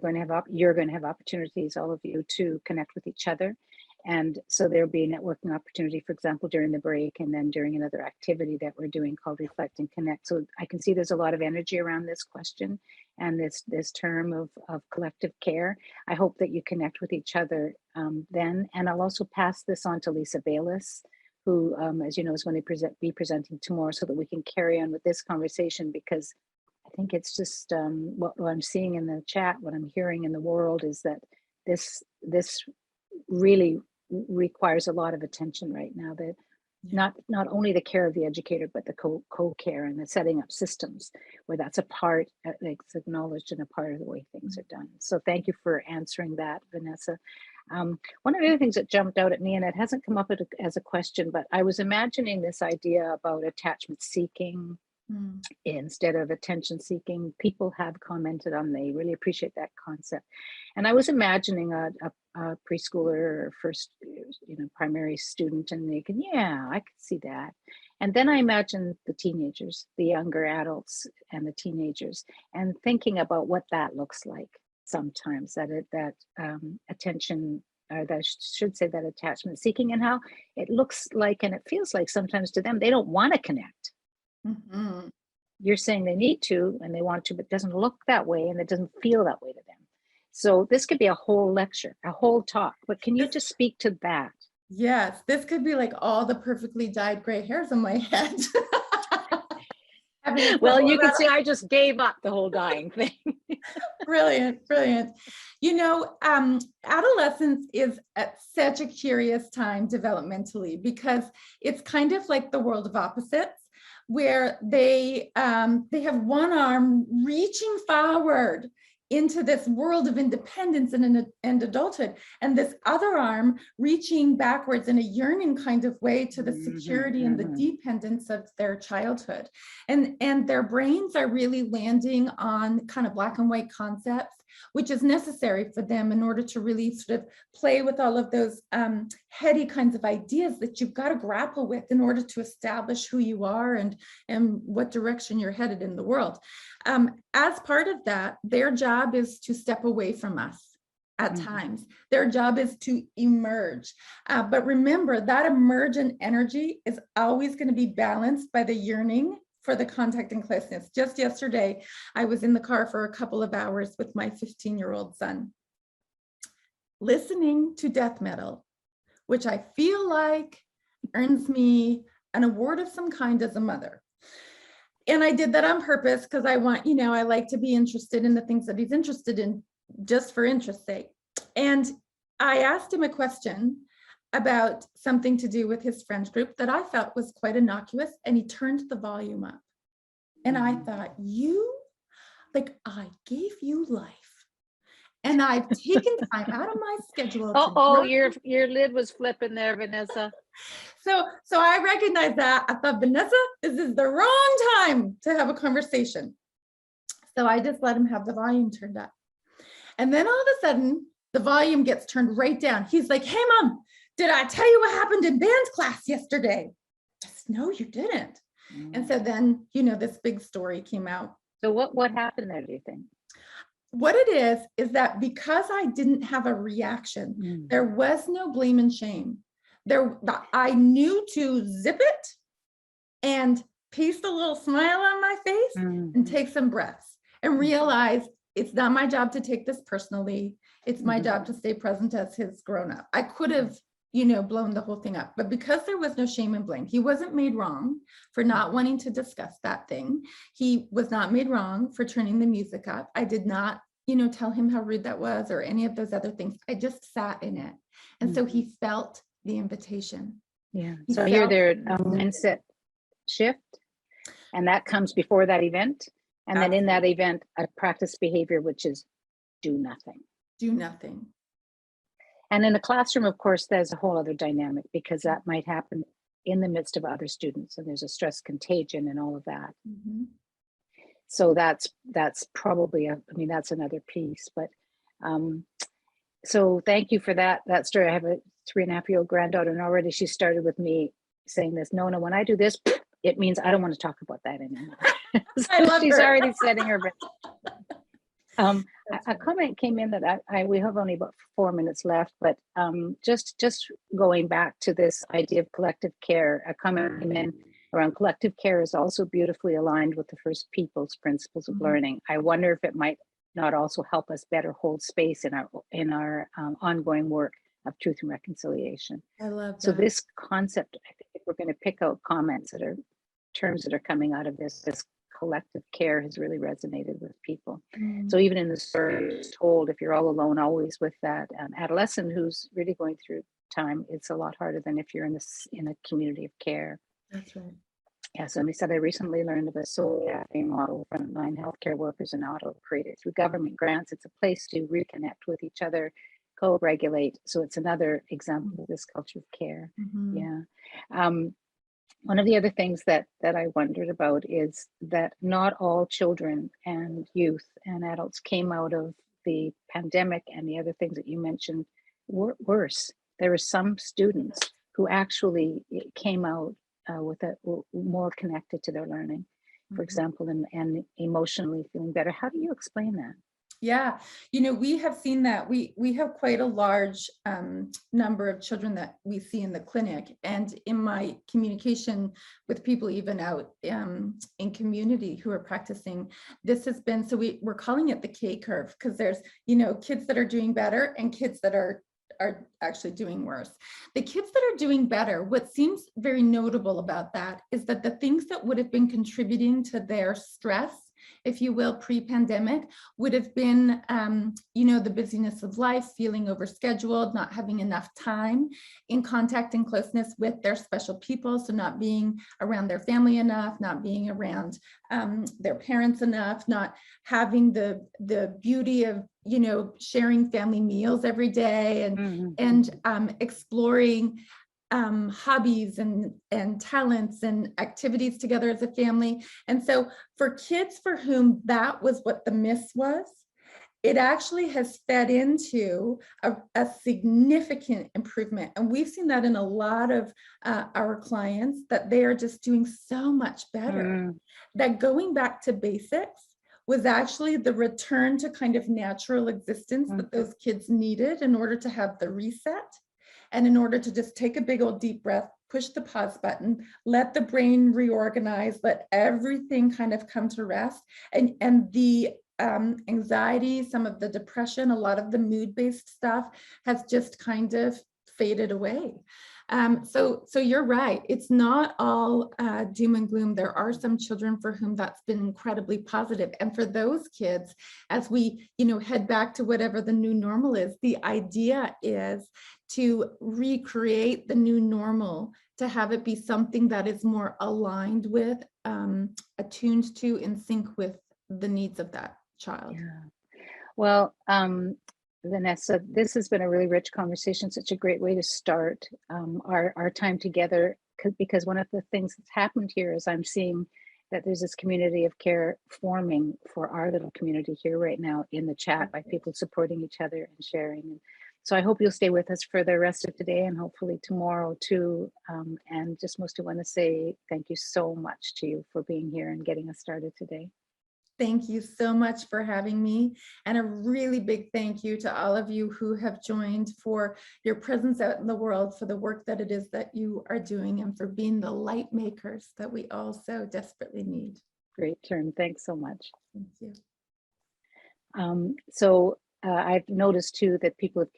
going to have opportunities, all of you, to connect with each other. And so there'll be a networking opportunity, for example, during the break, and then during another activity that we're doing called Reflect and Connect. So I can see there's a lot of energy around this question and this term of collective care. I hope that you connect with each other then. And I'll also pass this on to Lisa Bayless, who, as you know, is going to be presenting tomorrow, so that we can carry on with this conversation, because I think it's just what I'm seeing in the chat, what I'm hearing in the world is that this really requires a lot of attention right now. That not only the care of the educator, but the co-care and the setting up systems where that's a part, it's acknowledged and a part of the way things are done. So thank you for answering that, Vanessa. One of the other things that jumped out at me, and it hasn't come up as a question, but I was imagining this idea about attachment seeking instead of attention seeking. People have commented on, they really appreciate that concept. And I was imagining a preschooler or first, primary student, and they can, I could see that. And then I imagine the teenagers, the younger adults and the teenagers, and thinking about what that looks like sometimes, that attention, or that I should say that attachment seeking, and how it looks like and it feels like sometimes to them, they don't want to connect. You're saying they need to and they want to, but it doesn't look that way and it doesn't feel that way to them. So this could be a whole lecture, a whole talk, but can you just speak to that? Yes, this could be like all the perfectly dyed gray hairs on my head. Well, you can see I just gave up the whole dying thing. Brilliant, brilliant. Adolescence is at such a curious time developmentally, because it's kind of like the world of opposites. where they have one arm reaching forward into this world of independence and adulthood, and this other arm reaching backwards in a yearning kind of way to the security and the dependence of their childhood. And their brains are really landing on kind of black and white concepts, which is necessary for them in order to really sort of play with all of those heady kinds of ideas that you've got to grapple with in order to establish who you are and what direction you're headed in the world. As part of that, their job is to step away from us at times. Their job is to emerge. But remember, that emergent energy is always going to be balanced by the yearning for the contact and closeness. Just yesterday, I was in the car for a couple of hours with my 15-year-old son, listening to death metal, which I feel like earns me an award of some kind as a mother. And I did that on purpose because I want, I like to be interested in the things that he's interested in just for interest's sake. And I asked him a question about something to do with his friends group that I felt was quite innocuous, and he turned the volume up. And I thought, I gave you life. And I've taken time out of my schedule. Your lid was flipping there, Vanessa. So I recognize that. I thought, Vanessa, this is the wrong time to have a conversation. So I just let him have the volume turned up. And then all of a sudden, the volume gets turned right down. He's like, hey, Mom, did I tell you what happened in band class yesterday? I said, no, you didn't. And so then, this big story came out. So what happened there, do you think? What it is that because I didn't have a reaction, there was no blame and shame. I knew to zip it and paste a little smile on my face and take some breaths and realize it's not my job to take this personally. It's my job to stay present as his grown up. I could have, blown the whole thing up, but because there was no shame and blame, he wasn't made wrong for not wanting to discuss that thing. He was not made wrong for turning the music up. I did not, tell him how rude that was or any of those other things. I just sat in it. And so he felt the invitation. Yeah. So here there mindset shift, and that comes before that event. And then in that event, a practice behavior, which is do nothing. Do nothing. And in the classroom, of course, there's a whole other dynamic because that might happen in the midst of other students, and there's a stress contagion and all of that. So that's probably that's another piece. But so thank you for that story. I have a 3.5-year-old granddaughter, and already she started with me saying this, Nona, when I do this, it means I don't want to talk about that anymore. So I love she's her. already setting her. A comment came in that we have only about 4 minutes left, but just going back to this idea of collective care, a comment came in around collective care is also beautifully aligned with the First People's principles of learning. I wonder if it might not also help us better hold space in our ongoing work of truth and reconciliation. I love that. So this concept, I think if we're going to pick out comments that are terms that are coming out of this collective care has really resonated with people. So even in the story it's told, if you're all alone, always with that adolescent who's really going through time, it's a lot harder than if you're in a community of care. That's right. Yeah, somebody said, I recently learned of a soul cafe model frontline healthcare workers in Ottawa created through government grants. It's a place to reconnect with each other, co-regulate. So it's another example of this culture of care. Yeah. One of the other things that I wondered about is that not all children and youth and adults came out of the pandemic and the other things that you mentioned worse. There were some students who actually came out with more connected to their learning, for example, and emotionally feeling better. How do you explain that? Yeah, we have seen that. We have quite a large number of children that we see in the clinic, and in my communication with people even out in community who are practicing, this has been, so we're calling it the K curve, because there's, kids that are doing better and kids that are actually doing worse. The kids that are doing better, what seems very notable about that is that the things that would have been contributing to their stress if you will, pre-pandemic, would have been, you know, the busyness of life, feeling overscheduled, not having enough time in contact and closeness with their special people. So not being around their family enough, not being around their parents enough, not having the beauty of, you know, sharing family meals every day and exploring hobbies and talents and activities together as a family. And so for kids for whom that was what the miss was, it actually has fed into a significant improvement. And we've seen that in a lot of our clients, that they are just doing so much better. That going back to basics was actually the return to kind of natural existence that those kids needed in order to have the reset. And in order to just take a big old deep breath, push the pause button, let the brain reorganize, let everything kind of come to rest. And the anxiety, some of the depression, a lot of the mood-based stuff has just kind of faded away. So you're right. It's not all doom and gloom. There are some children for whom that's been incredibly positive. And for those kids, as we, you know, head back to whatever the new normal is, the idea is to recreate the new normal, to have it be something that is more aligned with, attuned to, in sync with the needs of that child. Yeah. Well, Vanessa, this has been a really rich conversation, such a great way to start our time together, because one of the things that's happened here is I'm seeing that there's this community of care forming for our little community here right now in the chat, by people supporting each other and sharing. And so I hope you'll stay with us for the rest of today and hopefully tomorrow too. And just mostly want to say thank you so much to you for being here and getting us started today. Thank you so much for having me. And a really big thank you to all of you who have joined, for your presence out in the world, for the work that it is that you are doing, and for being the light makers that we all so desperately need. Great term. Thanks so much. Thank you. I've noticed too that people have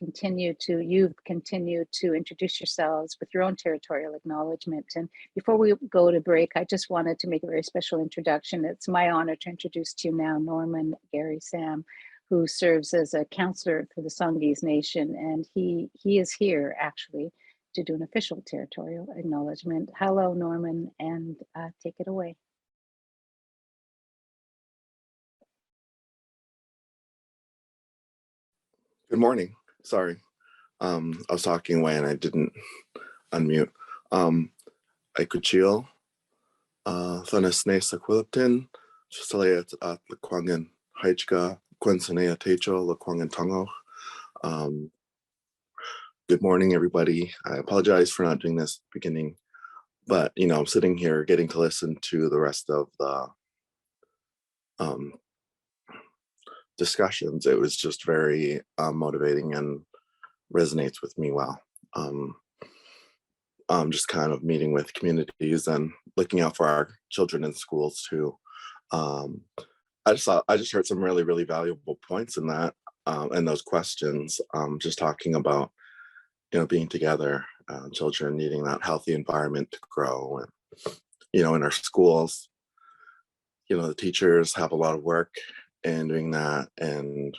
you've continued to introduce yourselves with your own territorial acknowledgement. And before we go to break, I just wanted to make a very special introduction. It's my honor to introduce to you now Norman Garry Sam, who serves as a councillor for the Songhees Nation. And he is here actually to do an official territorial acknowledgement. Hello, Norman, and take it away. Good morning. Sorry. I was talking away and I didn't unmute. I could chill. Thanesne sa Quilipton, Chisalea at Laquangan Haichka, Quensanea Techo, Laquangan Tongo. Good morning, everybody. I apologize for not doing this at the beginning, but you know, I'm sitting here getting to listen to the rest of the discussions. It was just very motivating and resonates with me well. Just kind of meeting with communities and looking out for our children in schools too. I just heard some really, really valuable points in that, and those questions, just talking about, you know, being together, children needing that healthy environment to grow. And, you know, in our schools, you know, the teachers have a lot of work in doing that. And,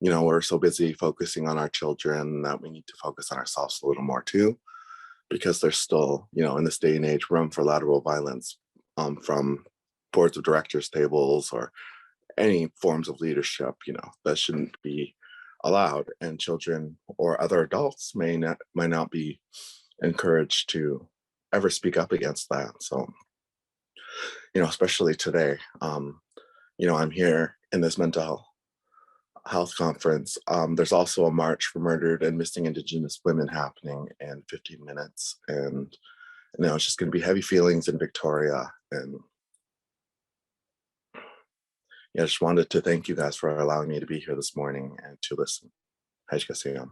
you know, we're so busy focusing on our children that we need to focus on ourselves a little more too, because there's still, you know, in this day and age, room for lateral violence from boards of directors tables or any forms of leadership, you know, that shouldn't be allowed. And children or other adults might not be encouraged to ever speak up against that. So, you know, especially today, you know, I'm here in this mental health conference. There's also a march for murdered and missing Indigenous women happening in 15 minutes. And, you know, it's just going to be heavy feelings in Victoria. And yeah, I just wanted to thank you guys for allowing me to be here this morning and to listen. Hajka Siyam.